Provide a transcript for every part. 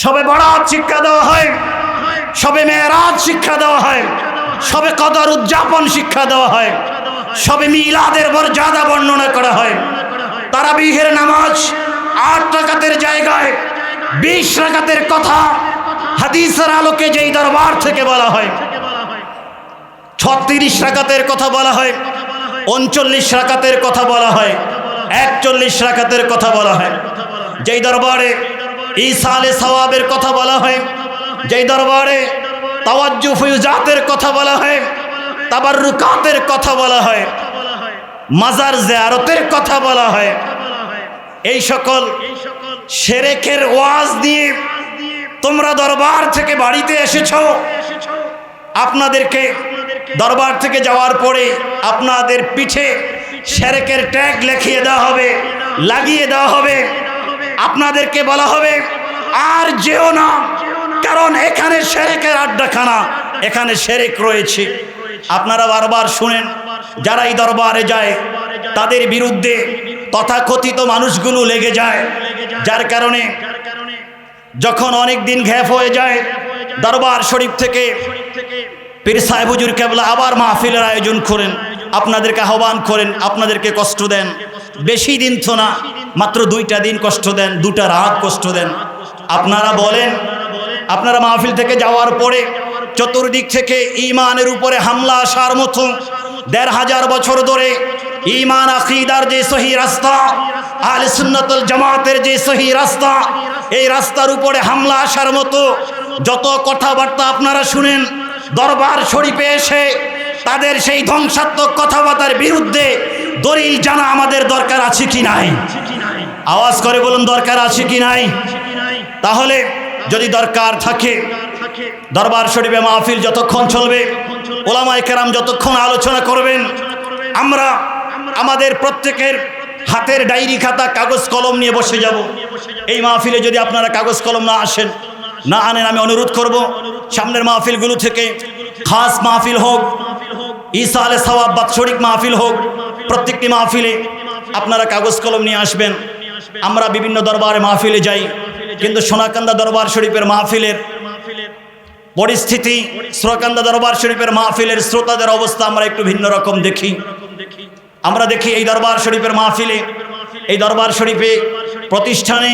সবে বরাত শিক্ষা দেওয়া হয়, সবে মেরাজ শিক্ষা দেওয়া হয়, সবে কদর উদযাপন শিক্ষা দেওয়া হয়, সবে মিলাদের মর্যাদা বর্ণনা করা হয়। তারাবিহের নামাজ ৮ রাকাতের জায়গায় ২০ রাকাতের কথা হাদিসের আলোকে যেই দরবার থেকে বলা হয়। ৩৬ রাকাতের কথা বলা হয়, ৩৯ রাকাতের কথা বলা হয়, ৪১ রাকাতের কথা বলা হয়। যেই দরবারে ইসালে সওয়াবের কথা বলা হয়, যেই দরবারে তাওয়াজ্জু ফিউজাতের কথা বলা হয়, তাবাররুকাতের কথা বলা হয়, মাজার জিয়ারতের কথা বলা হয়, এই সকল শিরকের ওয়াজ দিয়ে তোমরা দরবার থেকে বাড়িতে এসেছো। আপনাদেরকে দরবার থেকে যাওয়ার পরে আপনাদের পিঠে শিরকের ট্যাগ লিখিয়ে দেওয়া হবে, লাগিয়ে দেওয়া হবে। আপনাদেরকে বলা হবে আর যেও না, কারণ এখানে শিরকের আড্ডাখানা, এখানে শিরক রয়েছে। আপনারা বারবার শুনেন, যারা এই দরবারে যায় তাদের বিরুদ্ধে তথাকথিত মানুষগুলো লেগে যায়, যার কারণে যখন অনেক দিন গ্যাপ হয়ে যায় দরবার শরীফ থেকে পীর সাহেব হুজুর কেবলা আবার মাহফিলের আয়োজন করেন, আপনাদেরকে আহ্বান করেন, আপনাদেরকে কষ্ট দেন। বেশি দিন তো না, মাত্র 2টা দিন কষ্ট দেন, 2টা রাত কষ্ট দেন। আপনারা বলেন, আপনারা মাহফিল থেকে যাওয়ার পরে চতুর্দিক থেকে ঈমানের উপরে হামলা আসার মতো ১৫০০ বছর ধরে ঈমান আকীদার যে সহি রাস্তা, আহলে সুন্নাত ওয়াল জামাতের যে সহি রাস্তা, এই রাস্তার উপরে হামলা আসার মতো যত কথাবার্তা আপনারা শুনেন, দরবার শরীফে এসে তাদের সেই ধ্বংসাত্মক কথাবার্তার বিরুদ্ধে দলিল জানা আমাদের দরকার আছে কি নাই? আওয়াজ করে বলুন, দরকার আছে কি নাই? তাহলে যদি দরকার থাকে, দরবার শরীফে মাহফিল যতক্ষণ চলবে, ওলামায়ে কেরাম যতক্ষণ আলোচনা করবেন, আমরা আমাদের প্রত্যেকের হাতের ডায়েরি খাতা কাগজ কলম নিয়ে বসে যাব। এই মাহফিলে যদি আপনারা কাগজ কলম না আনেন, আমি অনুরোধ করব সামনের মাহফিলগুলো থেকে খাস মাহফিল হোক, ইসালে সওয়াব বাৎসরিক মাহফিল হোক, প্রত্যেকটি মাহফিলে আপনারা কাগজ কলম নিয়ে আসবেন। আমরা বিভিন্ন দরবারে মাহফিলে যাই, কিন্তু সোনাকান্দা দরবার শরীফের মাহফিলের পরিস্থিতি, সোনাকান্দা দরবার শরীফের মাহফিলের শ্রোতাদের অবস্থা আমরা একটু ভিন্ন রকম দেখি। আমরা দেখি এই দরবার শরীফের মাহফিলে, এই দরবার শরীফে প্রতিষ্ঠানে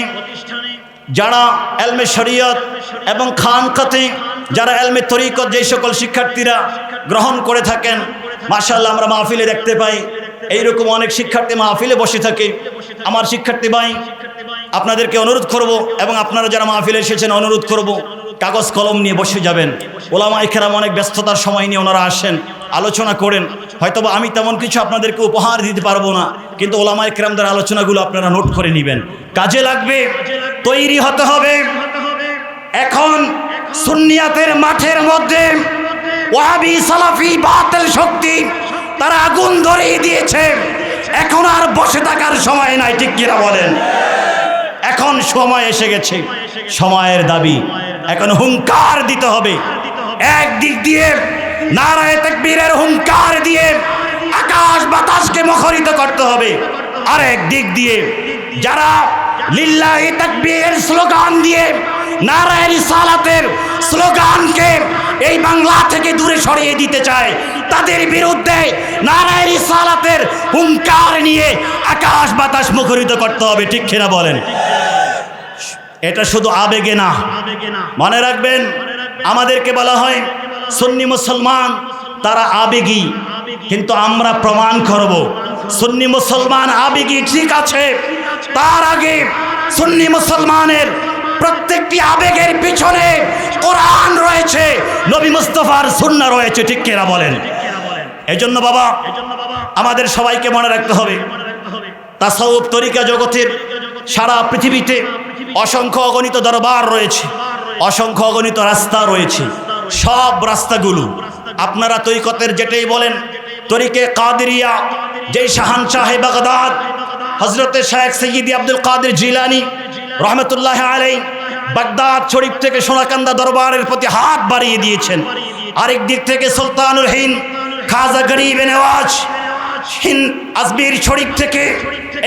যারা এলমে শরীয়ত এবং খানকাতে যারা এলমে তরিকত যে সকল শিক্ষার্থীরা গ্রহণ করে থাকেন, মাশাআল্লাহ আমরা মাহফিলে দেখতে পাই এইরকম অনেক শিক্ষার্থী মাহফিলে বসে থাকে। আমার শিক্ষার্থী ভাই, আপনাদেরকে অনুরোধ করব এবং আপনারা যারা মাহফিলে এসেছেন অনুরোধ করব, কাগজ কলম নিয়ে বসে যাবেন। ওলামায়ে কেরাম অনেক ব্যস্ততার সময় নিয়ে ওনারা আসেন, আলোচনা করেন। হয়তোবা আমি তেমন কিছু আপনাদেরকে উপহার দিতে পারবো না, কিন্তু ওলামায়ে কেরামদের আলোচনাগুলো আপনারা নোট করে নেবেন, কাজে লাগবে। তৈরি হতে হবে। এখন সুন্নিয়াতের মাঠের মধ্যে ওয়াহাবি সালাফি বাতিল শক্তি তারা আগুন ধরিয়ে দিয়েছে। এখন আর বসে থাকার সময় নাই, ঠিক কিনা বলেন? এখন সময় এসে গেছে, সময়ের দাবি। এখন হুঙ্কার দিতে হবে। একদিক দিয়ে নারায়ে তাকবীরের হুঙ্কার দিয়ে আকাশ বাতাসকে মুখরিত করতে হবে, আর একদিক দিয়ে যারা লিল্লাহি তাকবীর স্লোগান দিয়ে নারায়ে রিসালাতের স্লোগানকে এই বাংলা থেকে দূরে সরিয়ে দিতে চায়, তাদের বিরুদ্ধে নারায়ে রিসালাতের হুঙ্কার নিয়ে আকাশ বাতাস মুখরিত করতে হবে, ঠিক কিনা বলেন? এটা শুধু আবেগে না, মনে রাখবেন। আমাদেরকে বলা হয় সুন্নি মুসলমান তারা আবেগী, কিন্তু আমরা প্রমাণ করব সুন্নি মুসলমান আবেগী ঠিক আছে, তার আগে সুন্নি মুসলমানের প্রত্যেকটি আবেগের পিছনে কোরআন রয়েছে, নবী মুস্তাফার সুন্নাহ রয়েছে, ঠিক কিনা বলেন? এজন্য বাবা, আমাদের সবাইকে মনে রাখতে হবে, তাসাউফ তরিকা জগতের সারা পৃথিবীতে অসংখ্য অগণিত দরবার রয়েছে, অসংখ্য অগণিত রাস্তা রয়েছে। সব রাস্তাগুলো আপনারা তরিকতের যেটাই বলেন, তরিকে কাদেরিয়া, যেই শাহানশাহে বাগদাদ হযরতে শেখ সৈয়দি আব্দুল কাদের জিলানী রহমতুল্লাহ আলাইহি বাগদাদ শরীফ থেকে সোনাকান্দা দরবারের প্রতি হাত বাড়িয়ে দিয়েছেন। আরেক দিক থেকে সুলতানুল হিন্দ খাজা গরিবে নওয়াজ হিন্দ আজমির শরীফ থেকে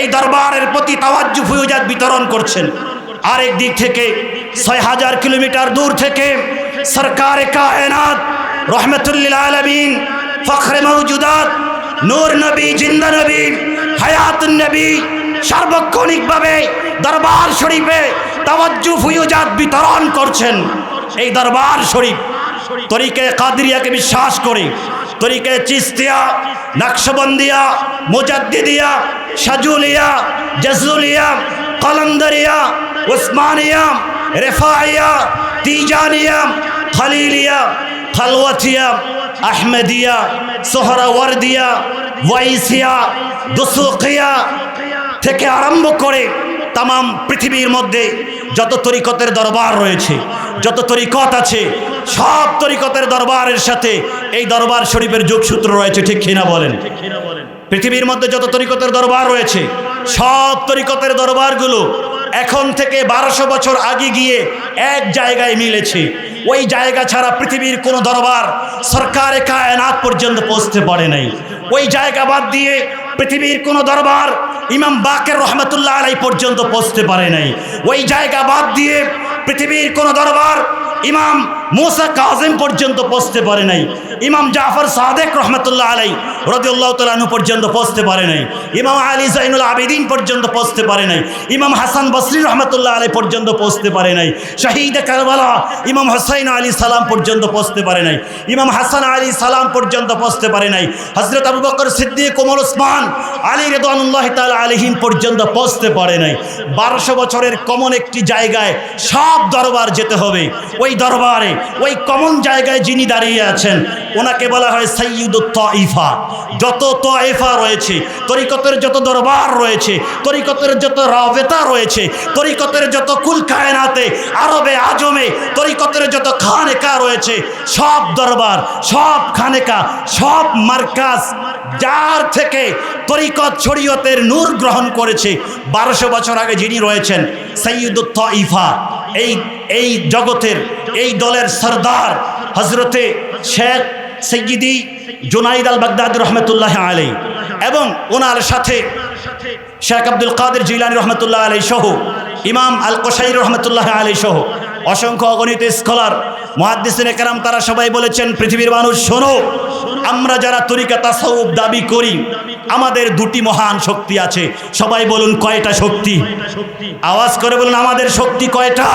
এই দরবারের প্রতি তাওয়াজ্জু ফিউজাত বিতরণ করছেন। আরেক দিক থেকে ৬০০০ কিলোমিটার দূর থেকে সরকারে কায়নাত রহমতুল্লিল আলামিন ফখরে মওজুদাত নূর নবী জিন্দা নবী হায়াতুন নবী সার্বক্ষণিকভাবে দরবার শরীফে তাওয়াজ্জু ফুয়ুজাত বিতরণ করছেন। এই দরবার শরীফ তরিকে কাদরিয়াকে বিশ্বাস করে, তরিকে চিস্তিয়া, নকশবন্দিয়া, মুজাদ্দিদিয়া, শাজুলিয়া, জজুলিয়া, কলন্দরিয়া, উসমানিয়া, রেফাইয়া, তিজানিয়া, খলিলিয়া, খলওয়াতিয়া, আহমেদিয়া, সোহরাওয়ার্দিয়া, ওয়াইসিয়া, দুসুকিয়া থেকে আরম্ভ করে তাম পৃথিবীর মধ্যে যত তরিকতের দরবার রয়েছে, যত তরিকত আছে, সব তরিকতের দরবারের সাথে এই দরবার শরীফের যোগসূত্র রয়েছে। ঠিক কিনা বলেন? পৃথিবীর মধ্যে যত তরিকতের দরবার রয়েছে, সব তরিকতের দরবারগুলো এখন থেকে 1200 বছর আগে গিয়ে এক জায়গায় মিলেছে। ওই জায়গা ছাড়া পৃথিবীর কোনো দরবার সরকারে কায়নাত পর্যন্ত পৌঁছতে পারে নাই। ওই জায়গা বাদ দিয়ে পৃথিবীর কোনো দরবার ইমাম বাকের রহমতুল্লাহ আলাই পর্যন্ত পৌঁছতে পারে নাই। ওই জায়গা বাদ দিয়ে পৃথিবীর কোনো দরবার ইমাম মুসা কাজিম পর্যন্ত পৌঁছতে পারে নাই। ইমাম জাফর সাদেক রহমতুল্লাহ আলাই রাদিয়াল্লাহু তাআলা আনহু পর্যন্ত পৌঁছতে পারে নাই। ইমাম আলী জাইনুল আবেদিন পর্যন্ত পৌঁছতে পারে নাই। ইমাম হাসান বসরি রহমতুল্লাহ আলাই পর্যন্ত পৌঁছতে পারে নাই। শহীদ কারবালা ইমাম হুসাইন আলী সালাম পর্যন্ত পৌঁছতে পারে নাই। ইমাম হাসান আলী সালাম পর্যন্ত পৌঁছতে পারে নাই। হযরত আবু বকর সিদ্দিক, ওমর, ওসমান আলী রিদওয়ানুল্লাহি তাআলা আলাইহিম পর্যন্ত পৌঁছতে পারে নাই। 1200 বছরের কমন একটি জায়গায় সব দরবার যেতে হবে। ওই দরবারে ওই কমন জায়গায় যিনি দাঁড়িয়ে আছেন ওনাকে বলা হয় সাইয়্যিদুত তাইফা। যত তাইফা রয়েছে, তরিকতের যত দরবার রয়েছে, তরিকতের যত রাবেতা রয়েছে, তরিকতের যত কুল কায়নাতে আরবে আজমে তরিকতের যত খানেকা রয়েছে, সব দরবার, সব খানেকা, সব মার্কাজ যার থেকে তরিকত শরীয়তের নূর গ্রহণ করেছে 1200 বছর আগে যিনি রয়েছেন সাইয়্যিদুত তাইফা, এই জগতের এই দলের সরদার হজরতে শেখ সৈয়দি জুনাইদ আল বাগদাদি রহমতুল্লাহ আলাই এবং ওনার সাথে শেখ আব্দুল কাদের জিলানী রহমতুল্লাহ আলাই সহ ইমাম আল কোশাইরি রহমতুল্লাহ আলাই সহ অসংখ্য অগণিত স্কলার মুহাদ্দিসিনে কেরাম তারা সবাই বলেছেন, পৃথিবীর মানুষ শোনো, আমরা যারা তরিকা তাসাউফ দাবি করি আমাদের দুটি মহান শক্তি আছে। সবাই বলুন কয়টা শক্তি? আওয়াজ করে বলুন আমাদের শক্তি কয়টা?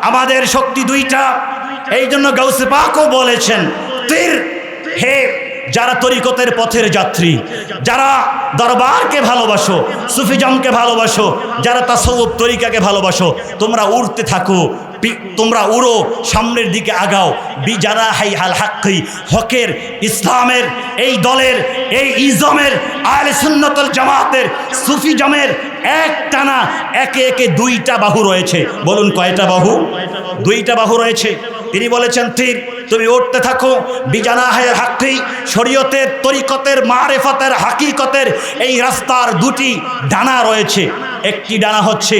আমাদের শক্তি দুইটা। এই জন্য গাউসে পাকও বলেছেন, তীর হে যারা তরিকতের পথের যাত্রী, যারা দরবারকে ভালোবাসো, সুফিজমকে ভালোবাসো, যারা তাসাউফ তরিকাকে ভালোবাসো, তোমরা উড়তে থাকো, তোমরা উড়ো, সামনের দিকে আগাও। বিজারা হাই হাল হাক্কি, হকের ইসলামের এই দলের এই ইজমের আহলে সুন্নাতুল জামাতের সুফিজমের এক টানা একে একে দুইটা বাহু রয়েছে। বলুন কয়টা বাহু? দুইটা বাহু রয়েছে। তিনি বলেছেন তীর তুমি উঠতে থাকো, বিজানাহের হাক্কি, শরীয়তের তরিকতের মারেফতের হাকিকতের এই রাস্তার দুটি ডানা রয়েছে। একটি ডানা হচ্ছে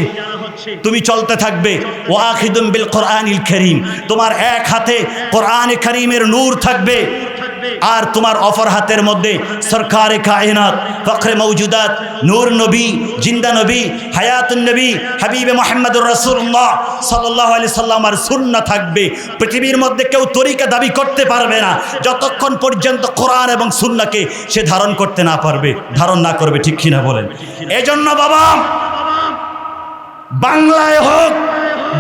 তুমি চলতে থাকবে ওয়াখিদুম বিল কোরআনিল কারীম, তোমার এক হাতে কোরআন কারীমের নূর থাকবে আর তোমার অপর হাতের মধ্যে সরকারে কায়নাত ফখরে মওজুদাত নূর নবী জিন্দা নবী হায়াতুন নবী হাবিবে মুহাম্মদুর রাসূলুল্লাহ সাল্লাল্লাহু আলাইহি সাল্লামের সুন্নাহ থাকবে। পৃথিবীর মধ্যে কেউ তরিকা দাবি করতে পারবে না যতক্ষণ পর্যন্ত কোরআন এবং সুন্নাহকে সে ধারণ করতে না পারবে, ধারণ না করবে। ঠিক কিনা বলেন? এজন্য বাবা, বাংলায় হোক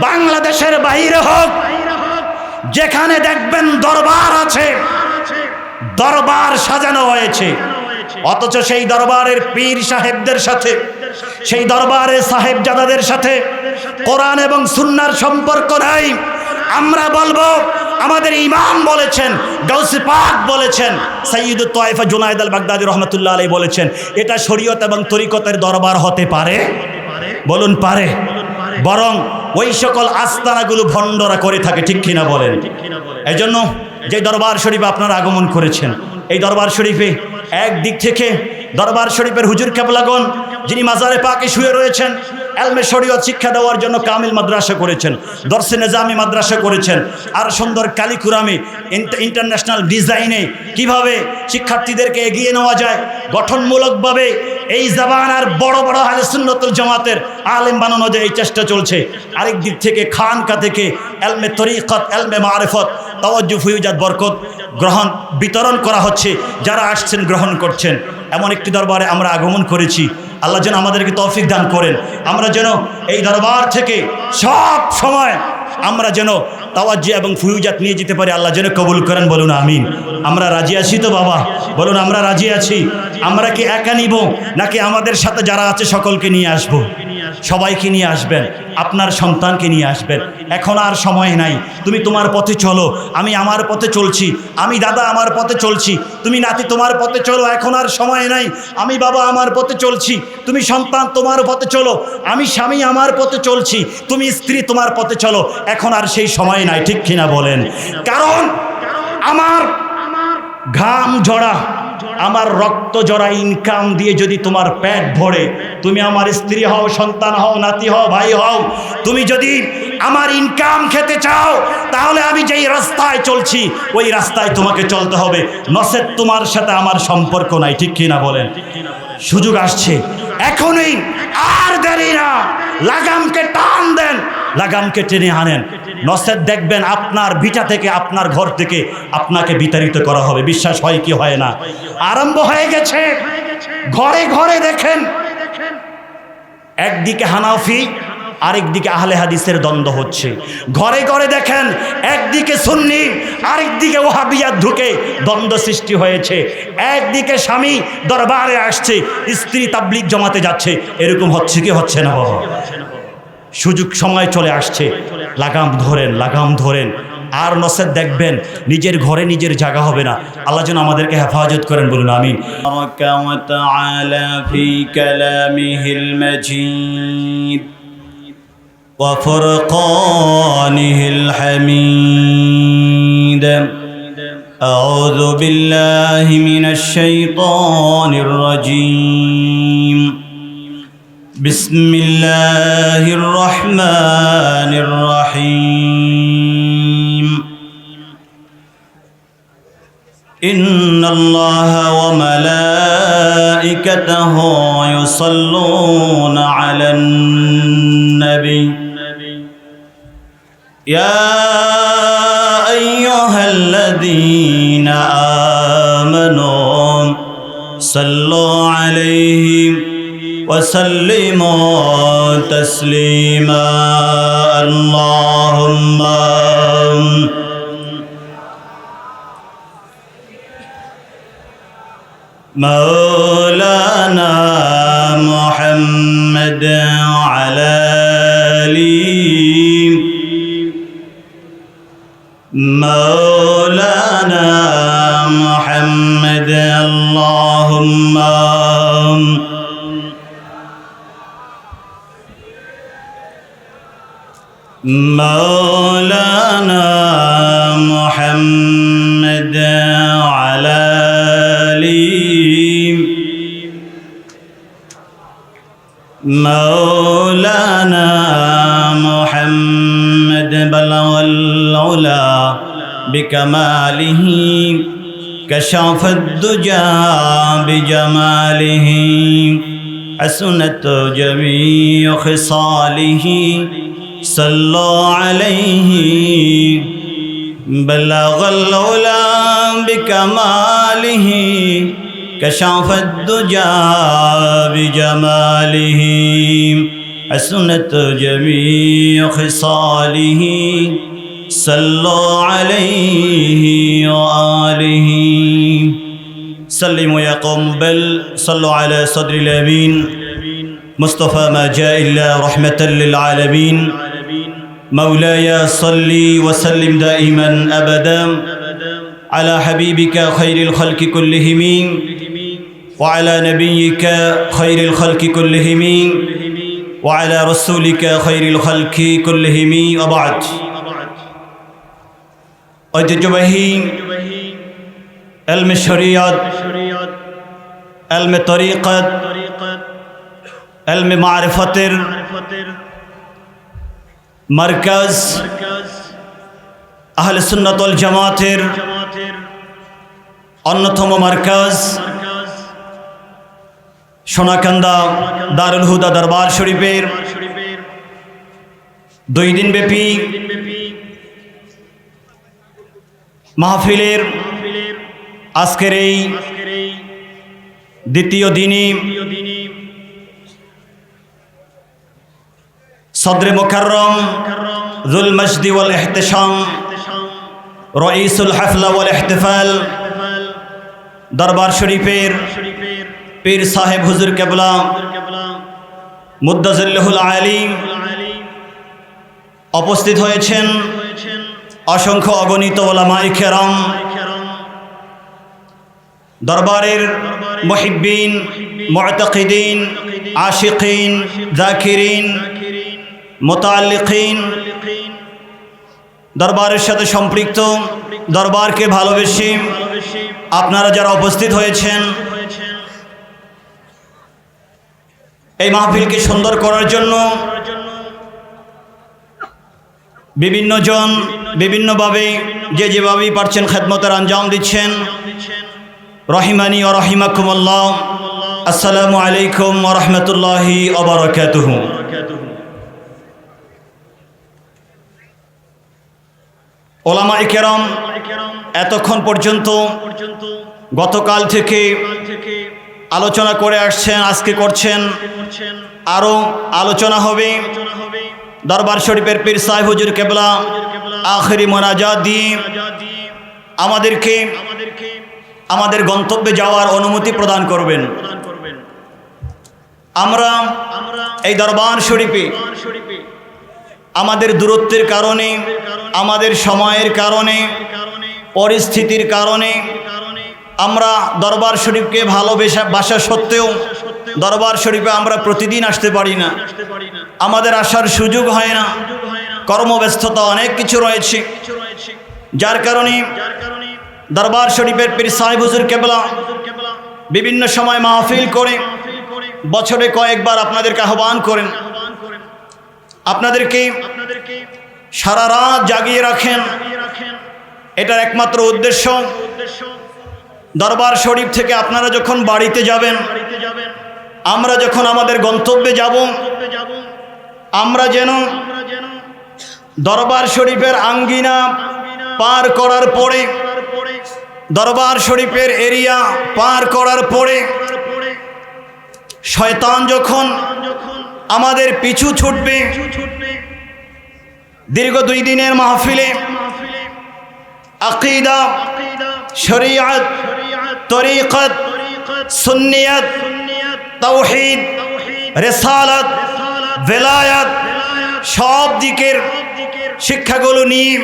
বাংলাদেশের বাইরে হোক, যেখানে দেখবেন দরবার আছে, দরবার সাজানো হয়েছে, অথচ সেই দরবারের পীর সাহেবদের সাথে, সেই দরবারের সাহেবজাদাদের সাথে কোরআন এবং সুন্নাহর সম্পর্ক নাই। আমরা বলবো আমাদের ইমাম বলেছেন, গাউসে পাক বলেছেন, সাইয়্যিদুত তায়েফা জুনাইদ আল বাগদাদি রহমতুল্লাহ আলাইহি বলেছেন, এটা শরীয়ত এবং তরিকতের দরবার হতে পারে? বলুন পারে? বরং ওই সকল আস্তানাগুলো ভণ্ডরা করে থাকে। ঠিক কিনা বলেন? এই জন্য যে দরবার শরীফে আপনারা আগমন করেছেন, এই দরবার শরীফে একদিক থেকে দরবার শরীফের হুজুর কেবলাগণ যিনি মাজারে পাকে শুয়ে রয়েছেন, এলমে শরীয়ত শিক্ষা দেওয়ার জন্য কামিল মাদ্রাসা করেছেন, দরসে নিজামি মাদ্রাসা করেছেন, আর সুন্দর কালিকুরামে ইন্টারন্যাশনাল ডিজাইনে কিভাবে শিক্ষার্থীদেরকে এগিয়ে নেওয়া যায় গঠনমূলকভাবে এই জামানার বড় বড় আহলে সুন্নাতুল জামাতের আলেম বানানো যায়, এই চেষ্টা চলছে। আরেক দিক থেকে খানকা থেকে এলমে তরিকত, এলমে মারিফত, তাওয়াজ্জুহ, ফুয়ুজাত, বরকত গ্রহণ বিতরণ করা হচ্ছে। যারা আসছেন গ্রহণ করছেন। এমন একটি দরবারে আমরা আগমন করেছি। আল্লাহ যেন আমাদেরকে তৌফিক দান করেন, আমরা যেন এই দরবার থেকে সব সময় আমরা যেন তাওয়াজ্জুহ এবং ফুয়ুজাত নিয়ে যেতে পারি। আল্লাহ যেন কবুল করেন, বলুন আমিন। আমরা রাজি আছি তো বাবা? বলুন আমরা রাজি আছি। আমরা কি একা নিব নাকি আমাদের সাথে যারা আছে সকলকে নিয়ে আসব? সবাইকে নিয়ে আসবেন, আপনার সন্তানকে নিয়ে আসবেন। এখন আর সময় নাই। তুমি তোমার পথে চলো, আমি আমার পথে চলছি, আমি দাদা আমার পথে চলছি, তুমি নাতি তোমার পথে চলো। এখন আর সময় নাই। আমি বাবা আমার পথে চলছি, তুমি সন্তান তোমার পথে চলো, আমি স্বামী আমার পথে চলছি, তুমি স্ত্রী তোমার পথে চলো। এখন আর সেই সময় নাই, ঠিক কিনা বলেন? কারণ আমার ঘাম ঝরা, আমার রক্ত জড়া ইনকাম দিয়ে যদি তোমার পেট ভরে, তুমি আমার স্ত্রী হও, সন্তান হও, নাতি হও, ভাই হও, তুমি যদি আমার ইনকাম খেতে চাও, তাহলে আমি যেই রাস্তায় চলছি ওই রাস্তায় তোমাকে চলতে হবে, নচেৎ তোমার সাথে আমার সম্পর্ক নাই, ঠিক কিনা বলেন? সুযোগ আসছে এখনই, আর দেরি না। লাগামকে টান দেন, লাগামকে টেনে আনেন, নচেৎ দেখবেন আপনার ভিটা থেকে, আপনার ঘর থেকে আপনাকে বিতাড়িত করা হবে। বিশ্বাস হয় কি হয় না? আরম্ভ হয়ে গেছে। ঘরে ঘরে দেখেন, একদিকে হানাফি, আরেকদিকে আহলে হাদিসের দ্বন্দ্ব হচ্ছে। ঘরে ঘরে দেখেন, একদিকে সুন্নি, আরেকদিকে ওয়াহাবিয়াত ঢুকে দ্বন্দ্ব সৃষ্টি হয়েছে। একদিকে স্বামী দরবারে আসছে, স্ত্রী তাবলিগ জমাতে যাচ্ছে। এরকম হচ্ছে কি হচ্ছে না বাবা? সুযোগ সময় চলে আসছে, লাগাম ধরেন, লাগাম ধরেন। আর নচেৎ দেখবেন নিজের ঘরে নিজের জায়গা হবে না। আল্লাহ যেন আমাদেরকে হেফাজত করেন, বলুন আমিন। وفرقانه الحميد أعوذ بالله من الشيطان الرجيم بسم الله الرحمن الرحيم إن الله وملائكته يصلون على النبي يا أيها الذين آمنوا صلوا عليه وسلموا تسليما اللهم مولانا محمد وعلى مولانا محمد اللهم مولانا محمد وعلى مولانا محمد بلغ العلا بكماله كشف الدجى بجماله حسنت جميع خصاله صلوا عليه بلغ العلا بكماله كشف الدجى بجماله حسنت جميع خصاله صلوا عليه وآله سلموا يا قوم بل صلوا على صدر الأمين مصطفى ما جاء إلا رحمة للعالمين مولاي صل وسلم دائما أبدا على حبيبك خير الخلق كلهم وعلى نبيك خير الخلق كلهم وعلى رسولك خير الخلق كلهم وبعد ঐতিহ্যবাহী ইলমে শরীয়ত, ইলমে তরিকত, ইলমে মারিফতের মারকাজ আহলে সুন্নাত ওয়াল জামাতের অন্যতম মারকাজ সোনাকান্দা দারুল হুদা দরবার শরীফের 2 দিন ব্যাপী মাহফিলের আজকের এই দ্বিতীয় দিনে সদরে মুকাররম যুল মজদি ওয়াল ইহতিশাম রাইসুল হাফলা ওয়াল ইহতিফাল দরবার শরীফের পীর সাহেব হুজুর কেবলা মুদ্দাজিল্লাহুল আলিম উপস্থিত হয়েছেন অসংখ্য অগণিত উলামায়ে কেরাম, দরবারের মুহিব্বিন, মুতাকিদিন, আশিকিন, যাকিরিন, মুতাআল্লিকিন, দরবারের সাথে সম্পৃক্ত, দরবারকে ভালোবেসে আপনারা যারা উপস্থিত হয়েছেন এই মাহফিলকে সুন্দর করার জন্য বিভিন্ন জন বিভিন্নভাবে যে যেভাবেই পারছেন খেদমতের আঞ্জাম দিচ্ছেন। রহিমানি ও রহিমাকুমুল্লাহ। আসসালামু আলাইকুম ওয়া রাহমাতুল্লাহি ওয়া বারাকাতুহু। উলামায়ে কেরাম এতক্ষণ পর্যন্ত গতকাল থেকে আলোচনা করে আসছেন, আজকে করছেন, আরও আলোচনা হবে। দরবার শরীফের পীর সাহেব হুজুর কেবলা আখেরি মোনাজাত দিয়ে আমাদেরকে আমাদের গন্তব্যে যাওয়ার অনুমতি প্রদান করবেন। আমরা এই দরবার শরীফে আমাদের দূরত্বের কারণে, আমাদের সময়ের কারণে, পরিস্থিতির কারণে আমরা দরবার শরীফকে ভালোবাসা সত্ত্বেও দরবার শরীফে আমরা প্রতিদিন আসতে পারি না, আমাদের আসার সুযোগ হয় না, কর্মব্যস্ততা অনেক কিছু রয়েছে, যার কারণে দরবার শরীফের পীর সাহেব হুজুর কেবলা বিভিন্ন সময় মাহফিল করে বছরে কয়েকবার আপনাদেরকে আহ্বান করেন, আপনাদেরকে সারা রাত জাগিয়ে রাখেন। এটার একমাত্র উদ্দেশ্য দরবার শরীফ থেকে আপনারা যখন বাড়িতে যাবেন, আমরা যখন আমাদের গন্তব্যে যাব, আমরা যেন দরবার শরীফের আঙ্গিনা পার করার পরে, দরবার শরীফের এরিয়া পার করার পরে শয়তান যখন আমাদের পিছু ছুটবে, দীর্ঘ 2 দিনের মাহফিলে আকীদা, শরীয়ত, তরিকত, সুন্নিয়ত, তাওহীদ, রিসালাত, ভেলায়াত সব দিকের শিক্ষাগুলো নিয়ে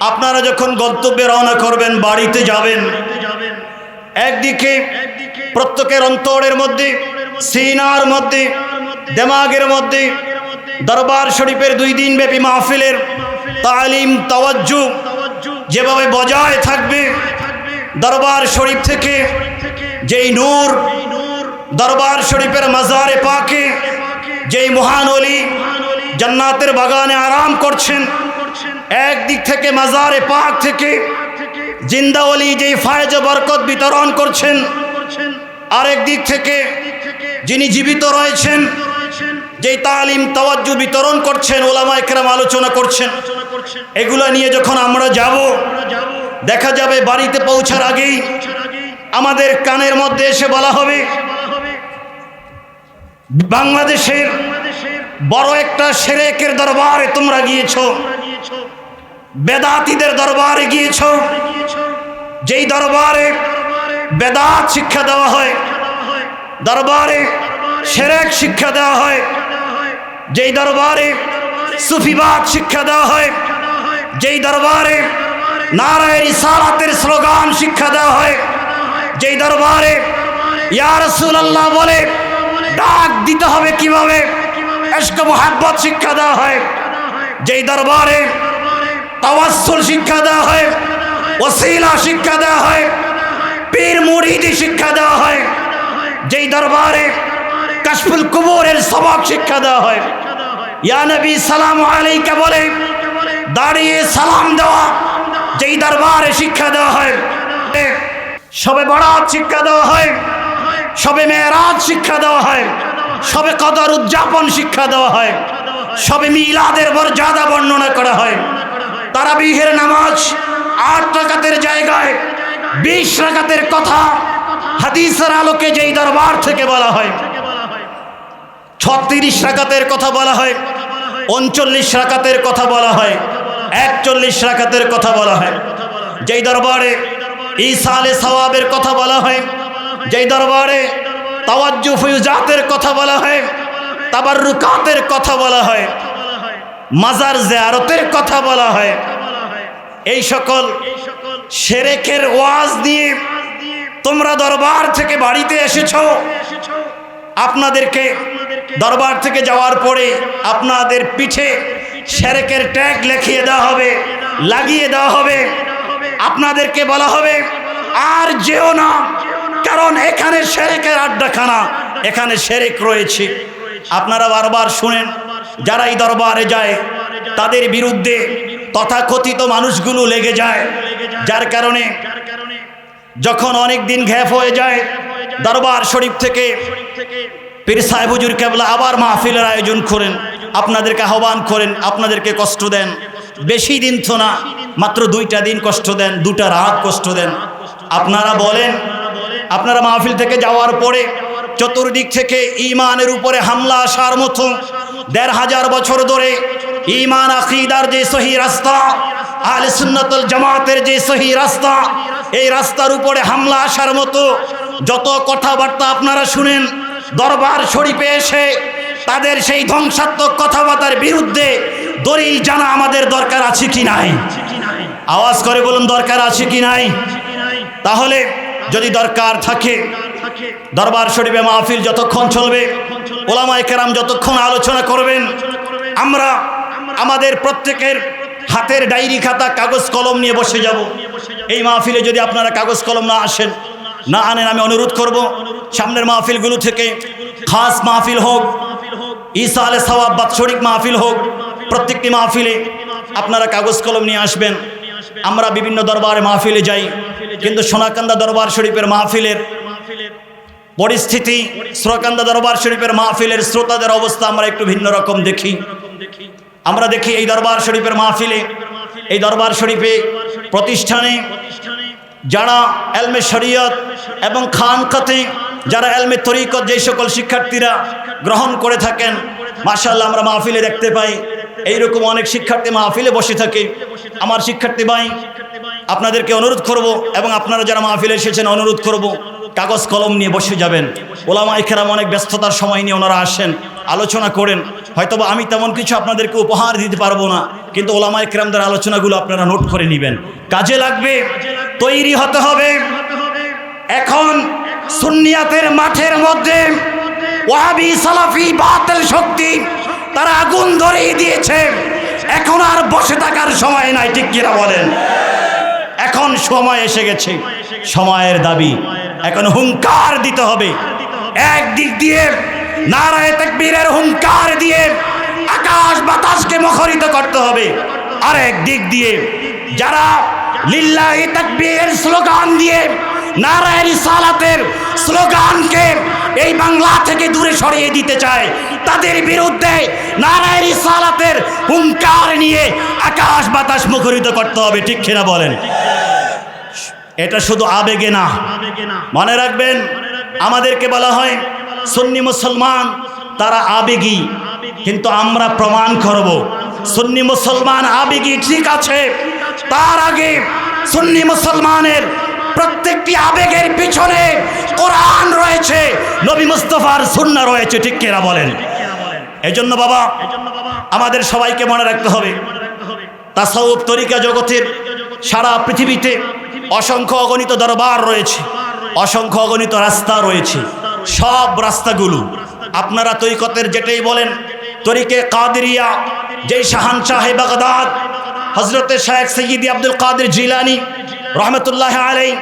আপনারা যখন গন্তব্যে রওনা করবেন, বাড়িতে যাবেন, একদিকে প্রত্যেকের অন্তরের মধ্যে, সিনার মধ্যে, দিমাগের মধ্যে দরবার শরীফের 2 দিন ব্যাপী মাহফিলের তালিম, তাওয়াজ্জু যেভাবে বজায় থাকবে, দরবার শরীফ থেকে যেই নূর দরবার শরীফের মাজারে পাকে যেই মহান ওলি জান্নাতের বাগানে আরাম করছেন, একদিক থেকে মাজারে পাক থেকে জিন্দা ওলি যেই ফায়েজ বরকত বিতরণ করছেন, আরেক দিক থেকে যিনি জীবিত রয়েছেন যেই তালিম তাওয়াজ্জু বিতরণ করছেন, উলামায়ে কেরাম আলোচনা করছেন, এগুলো নিয়ে যখন আমরা যাব, দেখা যাবে বাড়িতে পৌঁছার আগেই আমাদের কানের মধ্যে এসে বলা হবে বাংলাদেশের বড় একটা শিরকের দরবারে তোমরা গিয়েছো, বেদাতীদের দরবারে গিয়েছো, যেই দরবারে বেদাত শিক্ষা দেওয়া হয়, দরবারে শিরক শিক্ষা দেওয়া হয়, যেই দরবারে সুফিবাদ শিক্ষা দেওয়া হয়, যেই দরবারে নারায়ে রিসালাতের স্লোগান শিক্ষা দেওয়া হয়, যেই দরবারে ইয়া রাসূলুল্লাহ বলে ডাক দিতে হবে কিভাবে, ইশক মুহাব্বত শিক্ষা দেওয়া হয়, যেই দরবারে তাওয়াসসুল শিক্ষা দেওয়া হয়, ওসিলা শিক্ষা দেওয়া হয়, পীর মুরিদি শিক্ষা দেওয়া হয়, যেই দরবারে কাশফুল কুবুরের সবক শিক্ষা দেওয়া হয়। ইয়া নবী সালাম আলাইকা বলে দাঁড়িয়ে সালাম দেওয়া যেই দরবারে শিক্ষা দেওয়া হয়। সবে বরাত শিক্ষা দেওয়া হয়, সবে মেরাজ শিক্ষা দেওয়া হয়, সবে কদর উদযাপন শিক্ষা দেওয়া হয়, সবে মিলাদের মর্যাদা বর্ণনা করা হয়। তারাবিহের নামাজ 8 রাকাতের জায়গায় 20 রাকাতের কথা হাদিসের আলোকে যেই দরবার থেকে বলা হয়। 36 রাকাতের কথা বলা হয়, 39 রাকাতের কথা বলা হয়, 41 রাকাতের কথা বলা হয়। যেই দরবারে ইসালে সওয়াবের কথা বলা হয়, যেই দরবারে তাওয়াজ্জুহ ফিউজাতের কথা বলা হয়, তাবাররুকাতের কথা বলা হয়, মাজার জিয়ারতের কথা বলা হয়, এই সকল শিরকের ওয়াজ দিয়ে তোমরা দরবার থেকে বাড়িতে এসেছো। আপনাদেরকে দরবার থেকে যাওয়ার পরে আপনাদের পিঠে শিরকের ট্যাগ লিখিয়ে দেওয়া হবে, লাগিয়ে দেওয়া হবে। আপনাদেরকে বলা হবে আর যেও না, কারণ এখানে শিরকের আড্ডাখানা, এখানে শিরক রয়েছে। আপনারা বারবার শুনেন যারা এই দরবারে যায় তাদের বিরুদ্ধে তথাকথিত মানুষগুলো লেগে যায়, যার কারণে যখন অনেক দিন গ্যাপ হয়ে যায় দরবার শরীফ থেকে পীর সাহেব হুজুর কেবলা আবার মাহফিলের আয়োজন করেন, আপনাদেরকে আহ্বান করেন, আপনাদেরকে কষ্ট দেন। বেশি দিন তো না, মাত্র 2টা দিন কষ্ট দেন, 2টা রাত কষ্ট দেন। আপনারা বলেন আপনারা মাহফিল থেকে যাওয়ার পরে চতুর্দিক থেকে ঈমানের উপরে হামলা আসার মতো 1500 বছর ধরে ঈমান আকীদার যে সহি রাস্তা, আহলে সুন্নাত ওয়াল জামাতের যে সহি রাস্তা, এই রাস্তার উপরে হামলা আসার মতো যত কথাবার্তা আপনারা শুনেন, দরবার শরীফে এসে তাদের সেই ধ্বংসাত্মক কথাবার্তার বিরুদ্ধে দলিল জানা আমাদের দরকার আছে কি নাই? আওয়াজ করে বলুন দরকার আছে কি নাই? তাহলে যদি দরকার থাকে দরবার শরীফে মাহফিল যতক্ষণ চলবে, ওলামায়ে কেরাম যতক্ষণ আলোচনা করবেন, আমরা আমাদের প্রত্যেকের হাতের ডায়েরি খাতা কাগজ কলম নিয়ে বসে যাব। এই মাহফিলে যদি আপনারা কাগজ কলম না আসেন, না আনেন, আমি অনুরোধ করব সামনের মাহফিলগুলো থেকে খাস মাহফিল হোক, ইসালে সওয়াব বাৎসরিক মাহফিল হোক, প্রত্যেকটি মাহফিলে আপনারা কাগজ কলম নিয়ে আসবেন। আমরা বিভিন্ন দরবারে মাহফিলে যাই, কিন্তু সোনাকান্দা দরবার শরীফের মাহফিলের পরিস্থিতি, সোনাকান্দা দরবার শরীফের মাহফিলের শ্রোতাদের অবস্থা আমরা একটু ভিন্ন রকম দেখি। আমরা দেখি এই দরবার শরীফের মাহফিলে, এই দরবার শরীফে প্রতিষ্ঠানে যারা এলমে শরীয়ত এবং খানকাতে যারা এলমে তরিকত যে সকল শিক্ষার্থীরা গ্রহণ করে থাকেন, মাশাআল্লাহ আমরা মাহফিলে দেখতে পাই এইরকম অনেক শিক্ষার্থী মাহফিলে বসে থাকে। আমার শিক্ষার্থী ভাই আপনাদেরকে অনুরোধ করব এবং আপনারা যারা মাহফিলে এসেছেন অনুরোধ করব কাগজ কলম নিয়ে বসে যাবেন। ওলামায়ে কেরাম অনেক ব্যস্ততার সময় নিয়ে ওনারা আসেন, আলোচনা করেন। হয়তোবা আমি তেমন কিছু আপনাদেরকে উপহার দিতে পারবো না, কিন্তু ওলামায়ে কেরামদের আলোচনাগুলো আপনারা নোট করে নেবেন, কাজে লাগবে। তৈরি হতে হবে। এখন সুন্নিয়াতের মাঠের মধ্যে ওয়াহাবি সালাফি বাতিল শক্তি তারা আগুন ধরিয়ে দিয়েছে। এখন আর বসে থাকার সময় নাই, ঠিক কিনা বলেন? এখন সময় এসে গেছে, সময়ের দাবি। এখন হুঙ্কার দিতে হবে। একদিক দিয়ে নারায়ে তাকবীরের হুঙ্কার দিয়ে আকাশ বাতাসকে মুখরিত করতে হবে, আর একদিক দিয়ে যারা লিল্লাহি তাকবীর স্লোগান দিয়ে নারায়ে রিসালাতের স্লোগানকে এই বাংলা থেকে দূরে সরিয়ে দিতে চায়, তাদের বিরুদ্ধে নারায়ে রিসালাতের হুঙ্কার নিয়ে আকাশ বাতাস মুখরিত করতে হবে, ঠিক কিনা বলেন? এটা শুধু আবেগে না, মনে রাখবেন আমাদেরকে বলা হয় সুন্নি মুসলমান তারা আবেগী, কিন্তু আমরা প্রমাণ করব সুন্নি মুসলমান আবেগী ঠিক আছে, তার আগে সুন্নি মুসলমানের প্রত্যেকটি আবেগের পিছনে কোরআন রয়েছে, নবী মুস্তাফার সুন্নাহ রয়েছে, ঠিক কিনা বলেন? এজন্য বাবা আমাদের সবাইকে মনে রাখতে হবে তাসাউফ তরিকা জগতের সারা পৃথিবীতে অসংখ্য অগণিত দরবার রয়েছে, অসংখ্য অগণিত রাস্তা রয়েছে। সব রাস্তাগুলো আপনারা তরিকতের যেটাই বলেন, তরিকে কাদেরিয়া যেই শাহানশাহে বাগদাদ হযরতে শেখ সৈয়দ আব্দুল কাদের জিলানী রহমতুল্লাহ আলাইহি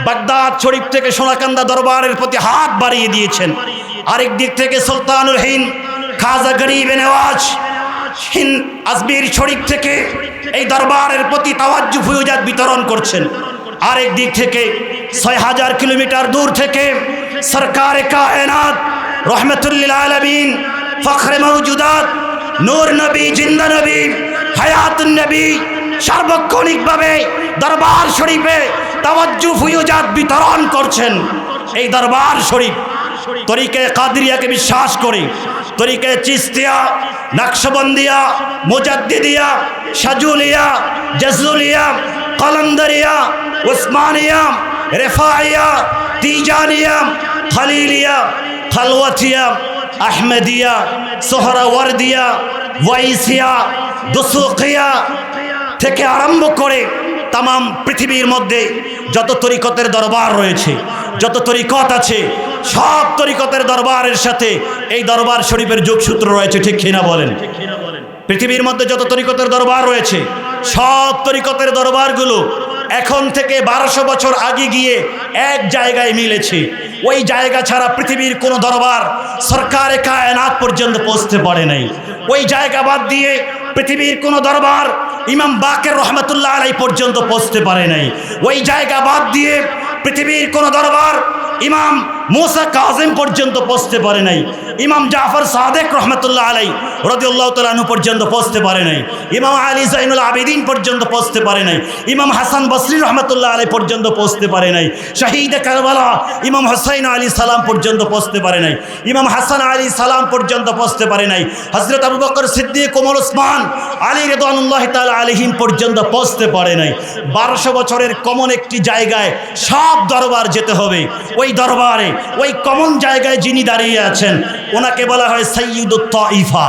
বাগদাদ শরীফ থেকে সোনাকান্দা দরবারের প্রতি হাত বাড়িয়ে দিয়েছেন। আরেক দিক থেকে সুলতানুল হিন্দ খাজা গরিব নওয়াজ হিন্দ আজমির শরীফ থেকে এই দরবারের প্রতি তাওয়াজ্জুহ ফুয়ুজাত বিতরণ করছেন। আরেক দিক থেকে ৬০০০ কিলোমিটার দূর থেকে সরকারে কায়নাত রহমতুল্লিল আলামিন ফখরে মওজুদাত নূর নবী জিন্দা নবী হায়াতুন নবী সার্বক্ষণিকভাবে দরবার শরীফে তাওয়াজ্জুহ ফুয়ুজাত বিতরণ করছেন। এই দরবার শরীফ তরিকে কাদরিয়াকে বিশ্বাস করে, তরিকে চিস্তিয়া, নকশবন্দিয়া, মুজাদ্দিদিয়া, শাজুলিয়া, জজুলিয়া, কলন্দরিয়া, উসমানিয়া, রেফাইয়া, তিজানিয়া, খালিলিয়া, খালওয়াতিয়া, আহমেদিয়া, সোহরাওয়ার্দিয়া, ওয়াইসিয়া, দুসুকিয়া থেকে আরম্ভ করে তাম পৃথিবীর মধ্যে যত তরিকতের দরবার রয়েছে, যত তরিকত আছে, সব তরিকতের দরবারের সাথে এই দরবার শরীফের যোগসূত্র রয়েছে। ঠিক কিনা বলেন? পৃথিবীর মধ্যে যত তরিকতের দরবার রয়েছে, সব তরিকতের দরবারগুলো এখন থেকে 1200 বছর আগে গিয়ে এক জায়গায় মিলেছে। ওই জায়গা ছাড়া পৃথিবীর কোনো দরবার সরকারে কায়নাত পর্যন্ত পৌঁছতে পারে নাই। ওই জায়গা বাদ দিয়ে পৃথিবীর কোনো দরবার ইমাম বাকের রহমতুল্লাহ আলাই পর্যন্ত পৌঁছতে পারে নাই। ওই জায়গা বাদ দিয়ে পৃথিবীর কোনো দরবার ইমাম মুসা কাজিম পর্যন্ত পৌঁছতে পারে নাই। ইমাম জাফর সাদেক রহমতুল্লাহ আলাই রাদিয়াল্লাহু তাআলা আনহু পর্যন্ত পৌঁছতে পারে নাই। ইমাম আলী জাইনুল আবেদিন পর্যন্ত পৌঁছতে পারে নাই। ইমাম হাসান বসরি রহমতুল্লাহ আলাই পর্যন্ত পৌঁছতে পারে নাই। শহীদে কারবালা ইমাম হুসাইন আলী সালাম পর্যন্ত পৌঁছতে পারে নাই। ইমাম হাসান আলী সালাম পর্যন্ত পৌঁছতে পারে নাই। হযরত আবু বকর সিদ্দিক, ওমর, ওসমান আলী রিদওয়ানুল্লাহি তাআলা আলাইহিম পর্যন্ত পৌঁছতে পারে নাই। 1200 বছরের কমন একটি জায়গায় সব দরবার যেতে হবে। ওই দরবারে ওই কমন জায়গায় যিনি দাঁড়িয়ে আছেন ওনাকে বলা হয় সাইয়্যিদুত তাইফা।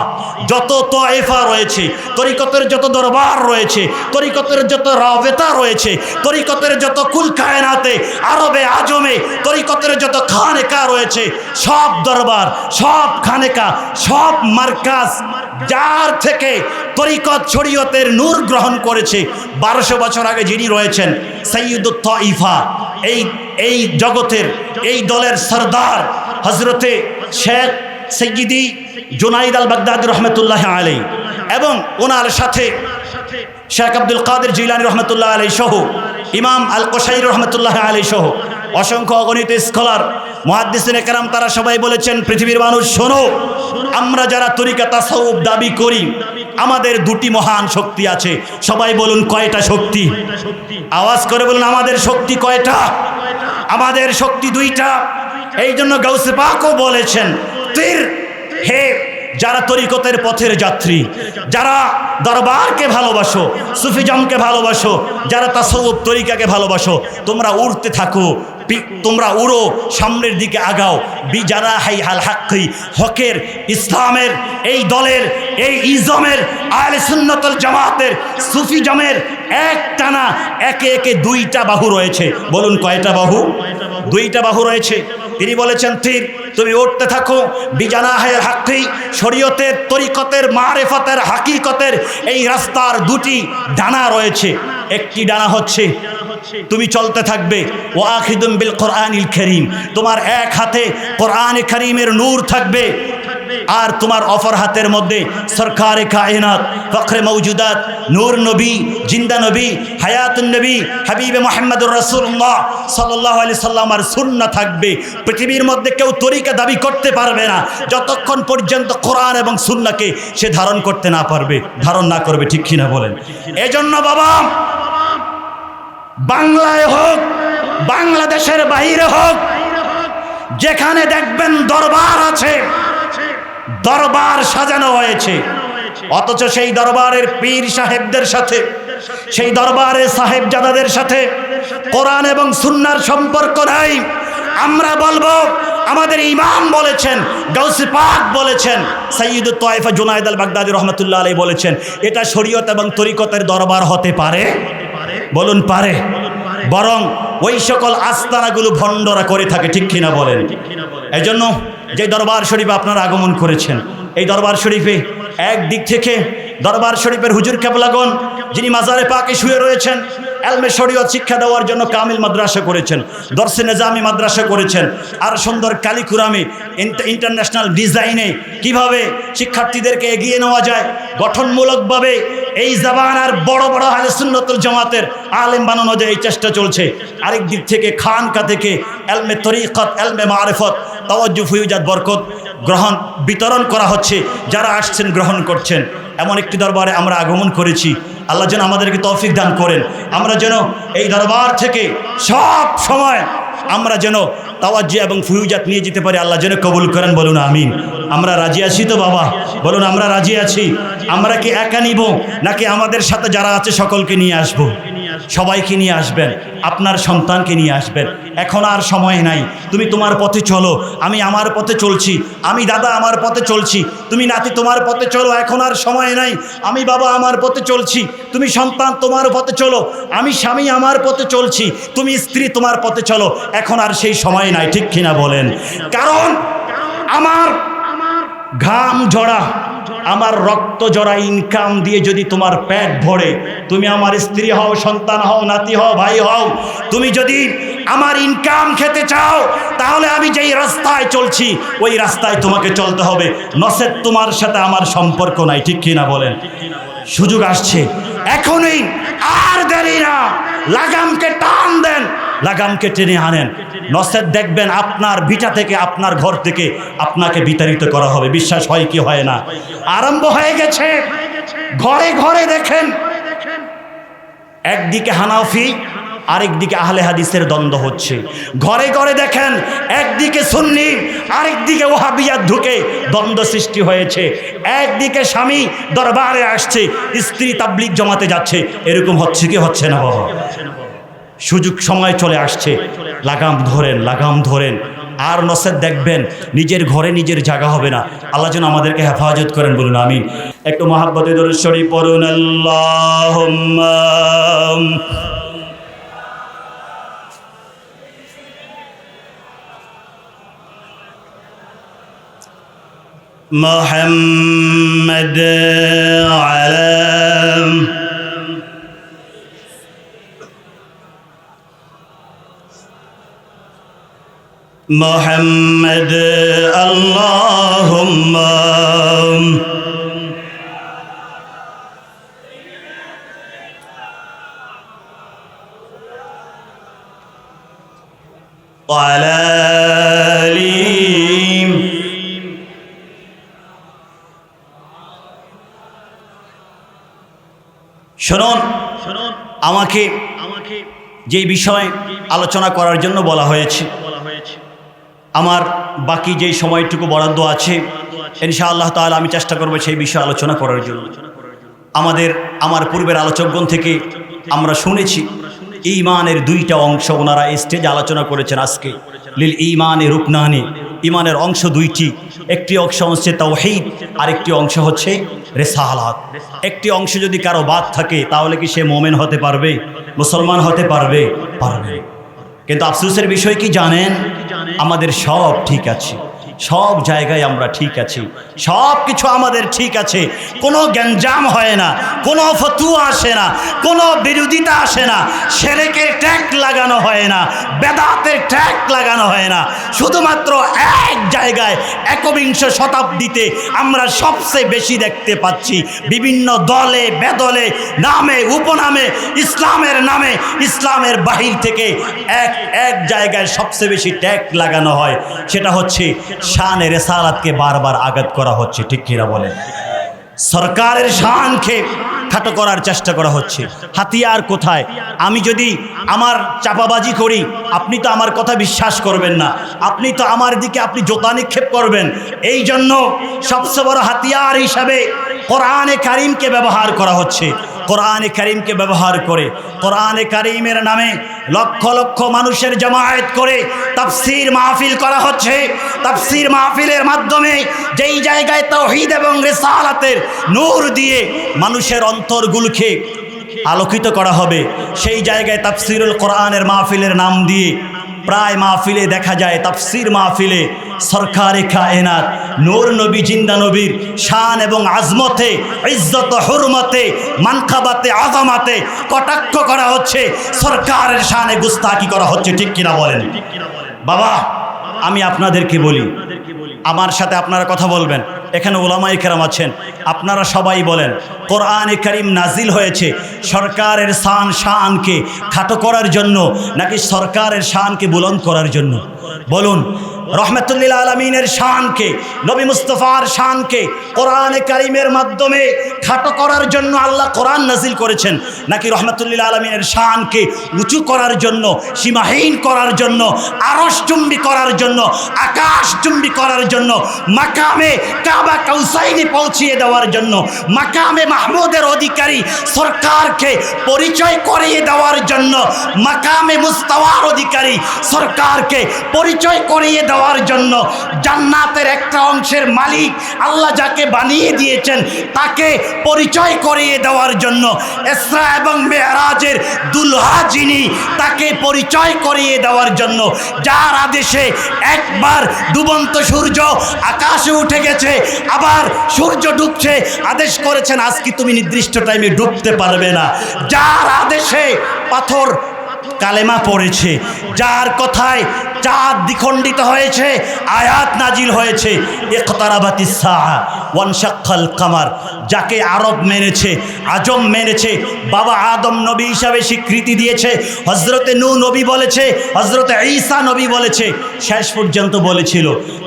যত তাইফা রয়েছে, তরিকতের যত দরবার রয়েছে, তরিকতের যত রাবেতা রয়েছে, তরিকতের যত কুল কায়নাতে আরবে আজমে তরিকতের যত খানেকা রয়েছে, সব দরবার, সব খানেকা, সব মার্কাজ যার থেকে তরিকত শরীয়তের নূর গ্রহণ করেছে 1200 বছর আগে যিনি রয়েছেন সাইয়্যিদুত তাইফা, এই জগতের এই দলের সরদার হজরতে শেখ সৈয়দি জুনাইদ আল বাগদাদি রহমতুল্লাহ আলাই এবং ওনার সাথে শেখ আব্দুল কাদের জিলানী রহমতুল্লাহ আলাই সহ ইমাম আল কোশাইরি রহমতুল্লাহ আলাই সহ অসংখ্য অগণিত স্কলার মুহাদ্দিসিনে কেরাম তারা সবাই বলেছেন, পৃথিবীর মানুষ শোনো, আমরা যারা তরিকা তাসাউফ দাবি করি আমাদের দুটি মহান শক্তি আছে। সবাই বলুন কয়টা শক্তি? আওয়াজ করে বলুন আমাদের শক্তি কয়টা? আমাদের শক্তি দুইটা। এই জন্য গাউসে পাকও বলেছেন, তীর হে যারা তরিকতের পথের যাত্রী, যারা দরবারকে ভালোবাসো, সুফিজমকে ভালোবাসো, যারা তাসাউফ তরিকাকে ভালোবাসো, তোমরা উড়তে থাকো, তোমরা উড়ো, সামনের দিকে আগাও। বিজানাহাই আল হাক্কি, হকের ইসলামের এই দলের এই ইজমের আহলে সুন্নাত ওয়াল জামাতের সুফিজমের একটানা একে একে দুইটা বাহু রয়েছে। বলুন কয়টা বাহু? দুইটা বাহু রয়েছে। তিনি বলেছেন তীর তুমি উঠতে থাকো, বিজানাহাই আল হাক্কি, শরীয়তের তরিকতের মারিফতের হাকিকতের এই রাস্তার দুটি ডানা রয়েছে। একটি ডানা হচ্ছে তুমি চলতে থাকবে ওয়াখিদুম বিল কোরআনিল কারীম, তোমার এক হাতে কোরআনে কারীমের নূর থাকবে, আর তোমার অপর হাতের মধ্যে সরকারে কায়নাত ফখরে মওজুদাত নূর নবী জিন্দা নবী হায়াতুন নবী হাবিবে মুহাম্মদুর রাসূলুল্লাহ সাল্লাল্লাহু আলাইহি সাল্লামের সুন্নাহ থাকবে। পৃথিবীর মধ্যে কেউ তরিকা দাবি করতে পারবে না যতক্ষণ পর্যন্ত কোরআন এবং সুন্নাহকে সে ধারণ করতে না পারবে, ধারণ না করবে। ঠিক কিনা বলেন? এজন্য বাবা, বাংলায় হোক বাংলাদেশের বাইরে হোক, যেখানে দেখবেন দরবার আছে, দরবার সাজানো হয়েছে, অথচ সেই দরবারের পীর সাহেবদের সাথে, সেই দরবারের সাহেবজাদাদের সাথে কোরআন এবং সুন্নাহর সম্পর্ক নাই। আমরা বলবো আমাদের ইমাম বলেছেন, গাউসে পাক বলেছেন, সাইয়্যিদুত তায়েফা জুনাইদ আল বাগদাদি রহমতুল্লাহ আলাইহি বলেছেন, এটা শরীয়ত এবং তরিকতের দরবার হতে পারে? বলুন পারে? বরং ওই সকল আস্তানাগুলো ভণ্ডরা করে থাকে। ঠিক কিনা বলেন? এই জন্য যে দরবার শরীফে আপনারা আগমন করেছেন, এই দরবার শরীফে এক দিক থেকে দরবার শরীফের হুজুর কেবলাগণ যিনি মাজারে পাকে শুয়ে রয়েছেন, এলমে শরীয়ত শিক্ষা দেওয়ার জন্য কামিল মাদ্রাসা করেছেন, দর্সে নিজামি মাদ্রাসা করেছেন, আর সুন্দর কালিকুরামে ইন্টারন্যাশনাল ডিজাইনে কিভাবে শিক্ষার্থীদেরকে এগিয়ে নেওয়া যায় গঠনমূলকভাবে এই জামানার বড় বড় আহলে সুন্নাতুল জামাতের আলেম বানানো যায়, এই চেষ্টা চলছে। আরেক দিক থেকে খানকা থেকে এলমে তরিকত, এলমে মারিফত, তাওয়াজ্জুহ, ফুয়ুজাত, বরকত গ্রহণ বিতরণ করা হচ্ছে। যারা আসছেন গ্রহণ করছেন। এমন একটি দরবারে আমরা আগমন করেছি। আল্লাহ যেন আমাদেরকে তৌফিক দান করেন, আমরা যেন এই দরবার থেকে সব সময় আমরা যেন তাওয়াজ্জুহ এবং ফুয়ুজাত নিয়ে যেতে পারি। আল্লাহ যেন কবুল করেন, বলুন আমিন। আমরা রাজি আছি তো বাবা? বলুন আমরা রাজি আছি। আমরা কি একা নিব নাকি আমাদের সাথে যারা আছে সকলকে নিয়ে আসব? সবাইকে নিয়ে আসবেন, আপনার সন্তানকে নিয়ে আসবেন। এখন আর সময় নাই। তুমি তোমার পথে চলো, আমি আমার পথে চলছি, আমি দাদা আমার পথে চলছি, তুমি নাতি তোমার পথে চলো। এখন আর সময় নাই। আমি বাবা আমার পথে চলছি, তুমি সন্তান তোমার পথে চলো, আমি স্বামী আমার পথে চলছি, তুমি স্ত্রী তোমার পথে চলো। এখন আর সেই সময় নাই, ঠিক কিনা বলেন? কারণ আমার ঘাম ঝরা, আমার রক্ত জড়া ইনকাম দিয়ে যদি তোমার পেট ভরে, তুমি আমার স্ত্রী হও, সন্তান হও, নাতি হও, ভাই হও, তুমি যদি আমার ইনকাম খেতে চাও, তাহলে আমি যেই রাস্তায় চলছি ওই রাস্তায় তোমাকে চলতে হবে, নচেৎ তোমার সাথে আমার সম্পর্ক নাই, ঠিক কিনা বলেন? সুযোগ আসছে এখনই, আর দেরি না। লাগামকে টান দেন, লাগামকে টেনে আনেন, নচেৎ দেখবেন আপনার ভিটা থেকে, আপনার ঘর থেকে আপনাকে বিতাড়িত করা হবে। বিশ্বাস হয় কি হয় না? আরম্ভ হয়ে গেছে। ঘরে ঘরে দেখেন, একদিকে হানাফি, আরেকদিকে আহলে হাদিসের দ্বন্দ্ব হচ্ছে। ঘরে ঘরে দেখেন, একদিকে সুন্নি, আরেকদিকে ওয়াহাবিয়াত ঢুকে দ্বন্দ্ব সৃষ্টি হয়েছে। একদিকে স্বামী দরবারে আসছে, স্ত্রী তাবলীগ জমাতে যাচ্ছে। এরকম হচ্ছে কি হচ্ছে না বাবা? সুযোগ সময় চলে আসছে, লাগাম ধরেন, লাগাম ধরেন। আর নচেৎ দেখবেন নিজের ঘরে নিজের জায়গা হবে না। আল্লাহ যেন আমাদেরকে হেফাজত করেন, বলুন আমিন। একটু মহাব্বতে দরুদ শরীফ পড়ুন। আল্লাহুম্মা মুহাম্মাদ আলাম মুহাম্মাদ আল্লাহুম্মা ওয়া আলা আলিহি। শুনুন, আমাকে যে বিষয় আলোচনা করার জন্য বলা হয়েছে, আমার বাকি যেই সময়টুকু বরাদ্দ আছে ইনশাআল্লাহ তাআলা আমি চেষ্টা করব সেই বিষয়ে আলোচনা করার জন্য। আমার পূর্বের আলোচকগণ থেকে আমরা শুনেছি ঈমানের দুইটা অংশ ওনারা স্টেজে আলোচনা করেছেন আজকে। লিল ঈমানে রুকনানি, ঈমানের অংশ দুইটি। একটি অংশ হচ্ছে তাওহীদ, আরেকটি অংশ হচ্ছে রিসালাত। একটি অংশ যদি কারো বাদ থাকে তাহলে কি সে মুমিন হতে পারবে, মুসলমান হতে পারবে? পারবে। কিন্তু আফসোসের বিষয় কি জানেন? আমাদের সব ঠিক আছে, সব জায়গায় আমরা ঠিক আছি, সব কিছু আমাদের ঠিক আছে, কোনো গ্যাঞ্জাম হয় না, কোনো ফতুয়া আসে না, কোনো বিরোধিতা আসে না, শিরকের ট্যাগ লাগানো হয় না, বেদাতের ট্যাগ লাগানো হয় না। শুধুমাত্র এক জায়গায় একবিংশ শতাব্দীতে আমরা সবচেয়ে বেশি দেখতে পাচ্ছি বিভিন্ন দলে বেদলে, নামে উপনামে, ইসলামের নামে, ইসলামের বাহির থেকে এক জায়গায় সবচেয়ে বেশি ট্যাগ লাগানো হয়, সেটা হচ্ছে শানে রিসালাতকে বারবার আঘাত করা হচ্ছে, ঠিক কিনা বলেন? সরকারের শানকে খাটো করার চেষ্টা করা হচ্ছে। হাতিয়ার কোথায়? আমি যদি আমার চাপাবাজি করি, আপনি তো আমার কথা বিশ্বাস করবেন না, আপনি তো আমার দিকে আপনি জোতা নিক্ষেপ করবেন। এই জন্য সবচেয়ে বড় হাতিয়ার হিসাবে কোরআনে কারিমকে ব্যবহার করা হচ্ছে। কোরআনে কারিমকে ব্যবহার করে কোরআনে কারিমের নামে লক্ষ লক্ষ মানুষের জামায়াত করে তাফসীর মাহফিল করা হচ্ছে। তাফসীর মাহফিলের মাধ্যমে যেই জায়গায় তাওহীদ এবং রিসালাতের নূর দিয়ে মানুষের অন্তরগুলোকে আলোকিত করা হবে, সেই জায়গায় তাফসীরুল কোরআনের মাহফিলের নাম দিয়ে প্রায় মাহফিলে দেখা যায়, তাফসির মাহফিলে সরকারে কায়নাত নূর নবী জিন্দা নবীর শান এবং আজমতে, ইজ্জত, হুরমতে, মানকাবাতে, আযামাতে কটাক্ষ করা হচ্ছে, সরকারের শানে গুস্তাখি করা হচ্ছে। ঠিক কিনা বলেন? বাবা, আমি আপনাদেরকে বলি, আমার সাথে আপনারা কথা বলবেন, এখানে উলামায়ে কেরাম আছেন, আপনারা সবাই বলেন, কোরআনে কারীম নাজিল হয়েছে সরকারের শানকে খাটো করার জন্য নাকি সরকারের শানকে বুলন্দ করার জন্য? বলুন। রহমতুল্লিল আলমিনের শানকে, নবী মুস্তফার শানকে কোরআনে কারীমের মাধ্যমে খাটো করার জন্য আল্লাহ কোরআন নাজিল করেছেন, নাকি রহমতুল্লিল আলমিনের শানকে উঁচু করার জন্য, সীমাহীন করার জন্য, আরশচুম্বী করার জন্য, আকাশচুম্বী করার জন্য, মাকামে কাবা কাউসাইনে পৌঁছিয়ে দেওয়ার জন্য, মাকামে মাহমুদের অধিকারী সরকারকে পরিচয় করিয়ে দেওয়ার জন্য, মাকামে মুস্তাওয়ার অধিকারী সরকারকে পরিচয় করিয়ে দেওয়ার জন্য, জান্নাতের একটা অংশের মালিক আল্লাহ যাকে বানিয়ে দিয়েছেন তাকে পরিচয় করিয়ে দেওয়ার জন্য, ইসরা এবং মেরাজের দুলহা যিনি তাকে পরিচয় করিয়ে দেওয়ার জন্য, যার আদেশে একবার ডুবন্ত সূর্য আকাশে উঠে গেছে, আবার সূর্য ডুবছে, আদেশ করেছেন আজকে তুমি নির্দিষ্ট টাইমে ডুবতে পারবে না, যার আদেশে পাথর কালেমা পড়েছে, যার কথায় চাঁদ দ্বিখণ্ডিত হয়েছে, আয়াত নাজিল হয়েছে, ইকতারাবাতিস সাআ ওয়ানশাক্কাল কামার, যাকে আরব মেনেছে, আজম মেনেছে, বাবা আদম নবী হিসাবে স্বীকৃতি দিয়েছে, হযরতে নূহ নবী বলেছে, হযরতে ঈসা নবী বলেছে, শেষ পর্যন্ত বলেছিল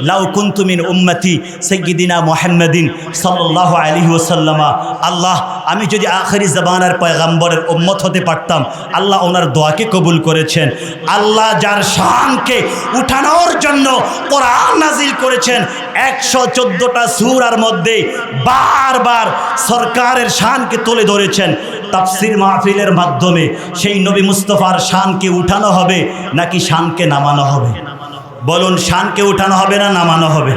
লাউ কুনতু মিন উম্মতি সাইয়্যিদিনা মুহাম্মাদিন সাল্লাল্লাহু আলাইহি ওয়াসাল্লাম, আল্লাহ আমি যদি আখিরি জামানার পয়গম্বরের উম্মত হতে পারতাম। আল্লাহ ওনার দোয়াকে কবুল করেছেন। আল্লাহ যার শানকে উঠানোর জন্য কোরআন নাজিল করেছেন, 114টা সূরার মধ্যে বারবার সরকারের শানকে তুলে ধরেছেন। তাফসীর মাহফিলের মাধ্যমে সেই নবী মুস্তফার শানকে উঠানো হবে নাকি শানকে নামানো হবে? বলুন, শানকে উঠানো হবে না নামানো হবে?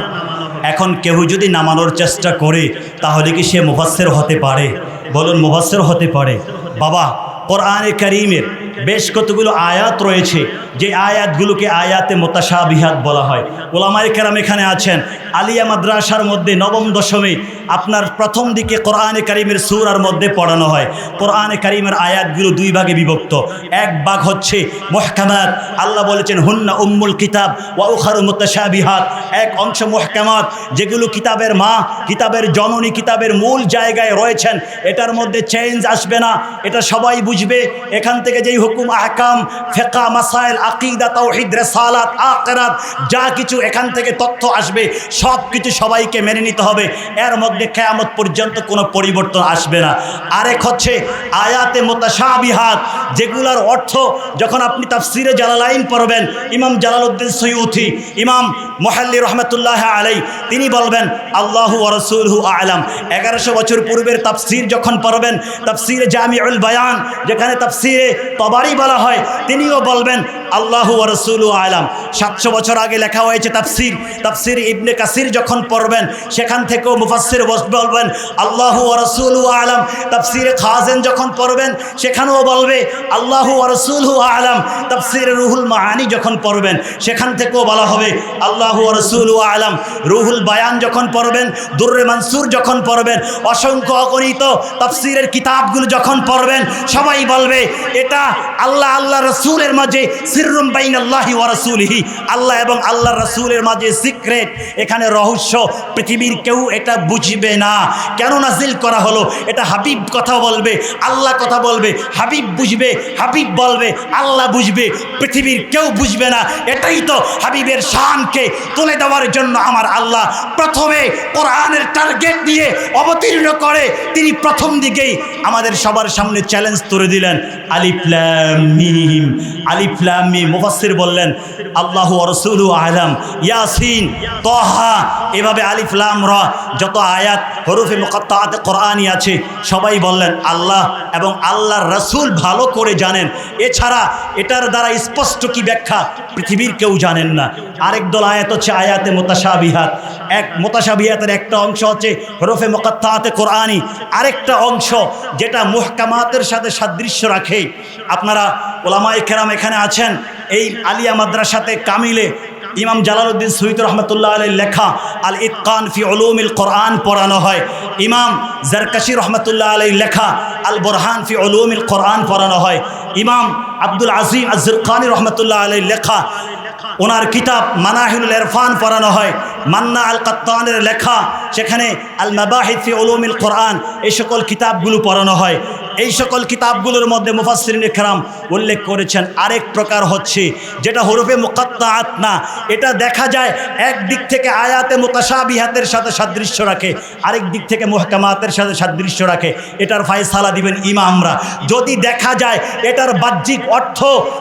এখন কেউ যদি নামানোর চেষ্টা করে তাহলে কি সে মুফাসসির হতে পারে? বলুন, মুফাসসির হতে পারে? বাবা, কোরআনে কারীমের বেশ কতগুলো আয়াত রয়েছে, যে আয়াতগুলোকে আয়াতে মুতাশাবিহাত বলা হয়। উলামায়ে কেরাম এখানে আছেন, আলিয়া মাদ্রাসার মধ্যে নবম দশমে আপনার প্রথম দিকে কোরআনে কারীমের সূরার মধ্যে পড়ানো হয়। কোরআনে কারীমের আয়াতগুলো দুই ভাগে বিভক্ত। এক ভাগ হচ্ছে মুহকামাত, আল্লাহ বলেছেন হুন্না উম্মুল কিতাব ওয়া উখারু মুতাশাবিহাত, এক অংশ মুহকামাত, যেগুলো কিতাবের মা, কিতাবের জননী, কিতাবের মূল জায়গায় রয়েছেন, এটার মধ্যে চেঞ্জ আসবে না, এটা সবাই বুঝবে। এখান থেকে যেই হুকুম, আহকাম, ফিকহ, মাসাইল, আকীদা, তাওহীদ, রিসালাত, আখিরাত, যা কিছু এখান থেকে তথ্য আসবে সব কিছু সবাইকে মেনে নিতে হবে, এর মধ্যে কিয়ামত পর্যন্ত কোনো পরিবর্তন আসবে না। আরেক হচ্ছে আয়াতে মুতাশাবিহাত, যেগুলোর অর্থ যখন আপনি তাফসিরে জালালাইন পড়বেন, ইমাম জালালউদ্দিন সৈয়ুতি, ইমাম মুহাল্লি রহমাতুল্লাহ আলাইহি, তিনি বলবেন আল্লাহু ওয়া রাসূলুহু আ'লাম। 1100 বছর পূর্বের তাফসির যখন পড়বেন, তাফসিরে জামিউল বায়ান, যেখানে তাফসিরে তবারি বলা হয়, তিনিও বলবেন আল্লাহু ওয়া রাসূলুহু আ'লাম। 700 বছর আগে লেখা হয়েছে তাফসির, তাফসির ইবনে কাসির যখন পড়বেন, সেখান থেকেও মুফাসসির বলবেন আল্লাহু ওয়া রাসূলুহু আ'লাম। তাফসিরে খাজেন যখন পড়বেন, সেখানেও বলবে আল্লাহু ওয়া রাসূলুহু আ'লাম। তাফসিরে রুহুল মাআনি যখন পড়বেন, সেখান থেকেও বলা হবে আল্লাহু ওয়া রাসূলুহু আ'লাম। রুহুল বায়ান যখন পড়বেন, দুররে মানসুর যখন পড়বেন, অসংখ্য অগণিত তাফসিরের কিতাবগুলো যখন পড়বেন, সবাই বলবে এটা আল্লাহ রাসূলের মাঝে সিররুম বাইনাল্লাহি ওয়া রাসূলিহি, আল্লাহ এবং আল্লাহর রাসূলের মাঝে সিক্রেট, এখানে রহস্য, পৃথিবীর কেউ এটা বুঝবে না। কেন নাজিল করা হলো? এটা হাবিব কথা বলবে, আল্লাহ কথা বলবে, হাবিব বুঝবে, হাবিব বলবে, আল্লাহ বুঝবে, পৃথিবীর কেউ বুঝবে না। এটাই তো হাবিবের শানকে তুলে দেওয়ার জন্য আমার আল্লাহ প্রথমে কোরআনের টার্গেট দিয়ে অবতীর্ণ করে তিনি প্রথম দিকেই আমাদের সবার সামনে চ্যালেঞ্জ তুলে দিলেন, আলিফ লাম মিম। আলিফ লাম মিম, মুফাসসির বললেন আল্লাহু ওয়া রাসূলুহু আ'লাম, ইয়াসিন, তাহা, এভাবে আলিফ লাম রা যত আয়াত হরফে মুকাত্তাআতে কোরআনি আছে, সবাই বললেন আল্লাহ এবং আল্লাহর রাসূল ভালো করে জানেন, এছাড়া এটার দ্বারা স্পষ্ট কি ব্যাখ্যা পৃথিবীর কেউ জানেন না। আরেক দল আয়াত আয়াত হচ্ছে আয়াতে মুতাশাবিহাত। এক মুতাশাবিহাতের একটা অংশ হচ্ছে হরফে মুকাত্তাআতে কোরআনি, আরেকটা অংশ যেটা মুহকামাতের সাথে সাদৃশ্য রাখে। আপনারা ওলামায়ে কেরাম এখানে আছেন, এই আলিয়া মাদ্রাসাতে কামিলে ইমাম জালালউদ্দিন সুয়ুতী রহমতুল্লাহ আলাইহির লেখা আল ইতকান ফি উলুমিল কোরআন পড়ানো হয়। ইমাম জারকাশি রহমতুল্লাহ আলাইহির লেখা আল বুরহান ফি উলুমিল কোরআন পড়ানো হয়। ইমাম আব্দুল আজিম আজ-জুরকানি রহমতুল্লাহ আলাইহির লেখা ওনার কিতাব মানাহিলুল ইরফান পড়ানো হয়। মান্না আল কাত্তানের লেখা সেখানে আল মাবাহিথ ফি উলুমিল কোরআন, এই সকল কিতাবগুলো পড়ানো হয়। এই সকল কিতাবগুলোর মধ্যে মুফাসসিরিনে কেরাম উল্লেখ করেছেন আরেক প্রকার হচ্ছে যেটা হরফে মুকাত্তাআত না, এটা দেখা যায় এক দিক থেকে আয়াতে মুতাশাবিহাতের সাথে সাদৃশ্য রাখে, আরেক দিক থেকে মুহকামাতের সাথে সাদৃশ্য রাখে। এটার ফায়সালা দিবেন ইমামরা। যদি দেখা যায় এটার বাহ্যিক অর্থ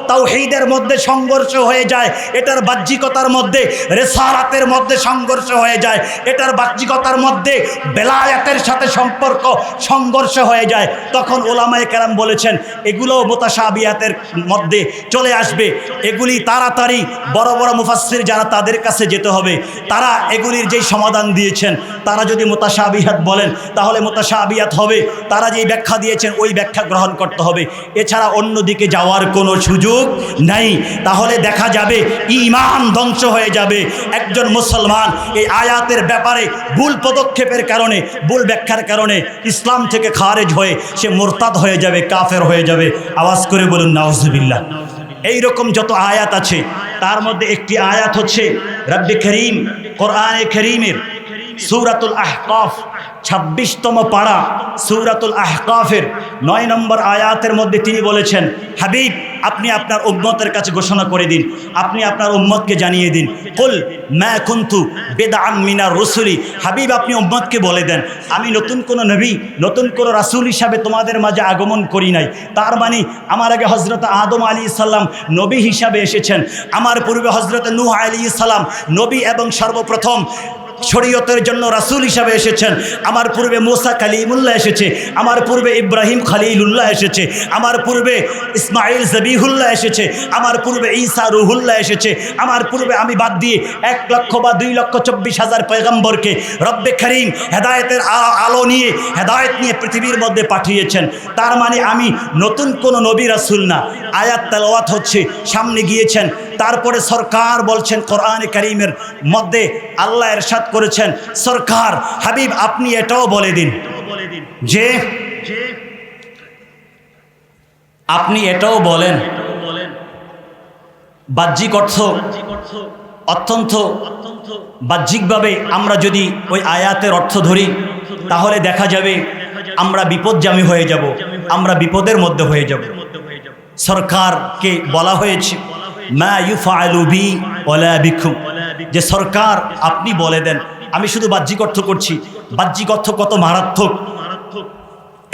তাওহীদের মধ্যে সংঘর্ষ হয়ে যায়, এটার বাহ্যিকতার মধ্যে রিসালাতের মধ্যে সংঘর্ষ হয়ে যায়, এটার বাহ্যিকতার মধ্যে বেলায়াতের সাথে সংঘর্ষ হয়ে যায়, তখন ওলামায়ে কেরাম বলেছেন এগুলো মুতাশাবিহাতের মধ্যে চলে আসবে। এগুলি তাড়াতাড়ি বড় বড় মুফাসসির যারা তাদের কাছে যেতে হবে, তারা এগুলির যেই সমাধান দিয়েছেন, তারা যদি মুতাশাবিহাত বলেন তাহলে মুতাশাবিহাত হবে, তারা যেই ব্যাখ্যা দিয়েছেন ওই ব্যাখ্যা গ্রহণ করতে হবে, এছাড়া অন্য দিকে যাওয়ার কোনো সুযোগ নাই। তাহলে দেখা যাবে ঈমান ধ্বংস হয়ে যাবে। একজন মুসলমান এই আয়াতের ব্যাপারে ভুল পদক্ষেপের কারণে, ভুল ব্যাখ্যার কারণে ইসলাম থেকে খারেজ হয়ে সে মুরতাদ হয়ে যাবে, কাফের হয়ে যাবে। আওয়াজ করে বলুন নাউজুবিল্লাহ। এই রকম যত আয়াত আছে তার মধ্যে একটি আয়াত হচ্ছে রব্বে করিম কোরআনে করিমের সূরাতুল আহকাফ 26তম পারা সূরাতুল আহকাফের 9 নম্বর আয়াতের মধ্যে তিনি বলেছেন, হাবিব আপনি আপনার উম্মতের কাছে ঘোষণা করে দিন, আপনি আপনার উম্মতকে জানিয়ে দিন, কুল মা কুনতু বিদআন মিনার রুসুলি, হাবিব আপনি উম্মতকে বলে দেন আমি নতুন কোন নবী, নতুন কোন রাসূল হিসাবে তোমাদের মাঝে আগমন করি নাই। তার মানে আমার আগে হযরত আদম আলাইহিস সালাম নবী হিসাবে এসেছেন, আমার পূর্বে হযরত নূহ আলাইহিস সালাম নবী এবং সর্বপ্রথম শরীয়তের জন্য রাসূল হিসাবে এসেছেন, আমার পূর্বে মুসা কালিমুল্লাহ এসেছে, আমার পূর্বে ইব্রাহিম খলিলুল্লাহ এসেছে, আমার পূর্বে ইসমাইল জবিহুল্লাহ এসেছে, আমার পূর্বে ঈসা রুহুল্লাহ এসেছে, আমার পূর্বে আমি বাদ দিয়ে 1 লক্ষ বা 2,24,000 পয়গম্বরকে রব্বে করিম হেদায়েতের আলো নিয়ে, হেদায়েত নিয়ে পৃথিবীর মধ্যে পাঠিয়েছেন। তার মানে আমি নতুন কোনো নবী রাসূল না। আয়াত তেলাওয়াত হচ্ছে, সামনে গিয়েছেন, তারপরে সরকার বলছেন কোরআনে কারীমের মধ্যে আল্লাহ ইরশাদ করেছেন, সরকার হাবিব আপনি এটাও বলে দিন যে আপনি এটাও বলেন বাহ্যিক অর্থ অত্যন্ত বাহ্যিকভাবে আমরা যদি ওই আয়াতের অর্থ ধরি তাহলে দেখা যাবে আমরা বিপদগামী হয়ে যাব, আমরা বিপদের মধ্যে হয়ে যাব। সরকারকে বলা হয়েছে মা ইউফআলু বি ওয়ালা বিকুম, যে সরকার আপনি বলে দেন। আমি শুধু বাহ্যিক অর্থ করছি, বাহ্যিক অর্থ কত মারাত্মক।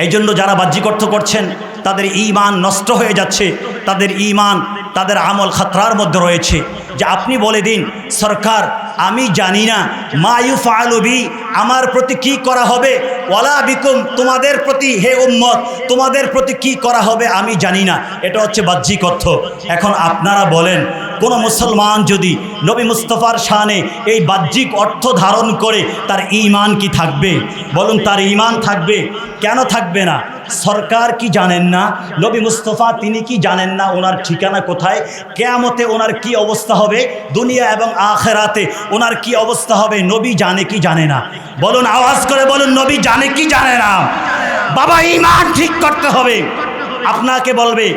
এই জন্য যারা বাহ্যিক অর্থ করছেন তাদের ঈমান নষ্ট হয়ে যাচ্ছে, তাদের ঈমান, তাদের আমল খাতরার মধ্যে রয়েছে। যে আপনি বলে দিন সরকার আমি জানি না মা ইউফআলু বি আমার প্রতি কি করা হবে, ওয়ালা বিকুম তোমাদের প্রতি হে উম্মত তোমাদের প্রতি কি করা হবে আমি জানি না। এটা হচ্ছে বাহ্যিক অর্থ। এখন আপনারা বলেন কোন মুসলমান যদি নবী মুস্তাফার শানে এই বাহ্যিক অর্থ ধারণ করে তার ঈমান কি থাকবে? বলুন তার ঈমান থাকবে? কেন থাকবে না? সরকার কি জানেন না? নবী মুস্তাফা তিনি কি জানেন না ওনার ঠিকানা কোথায়? কিয়ামতে ওনার কি অবস্থা হবে? দুনিয়া এবং আখিরাতে ওনার কি অবস্থা হবে? নবী জানে কি জানে না? বলুন আওয়াজ করে বলুন, নবী জানে কি জানে না? বাবা ঈমান ঠিক করতে হবে। আপনাকে বলবে,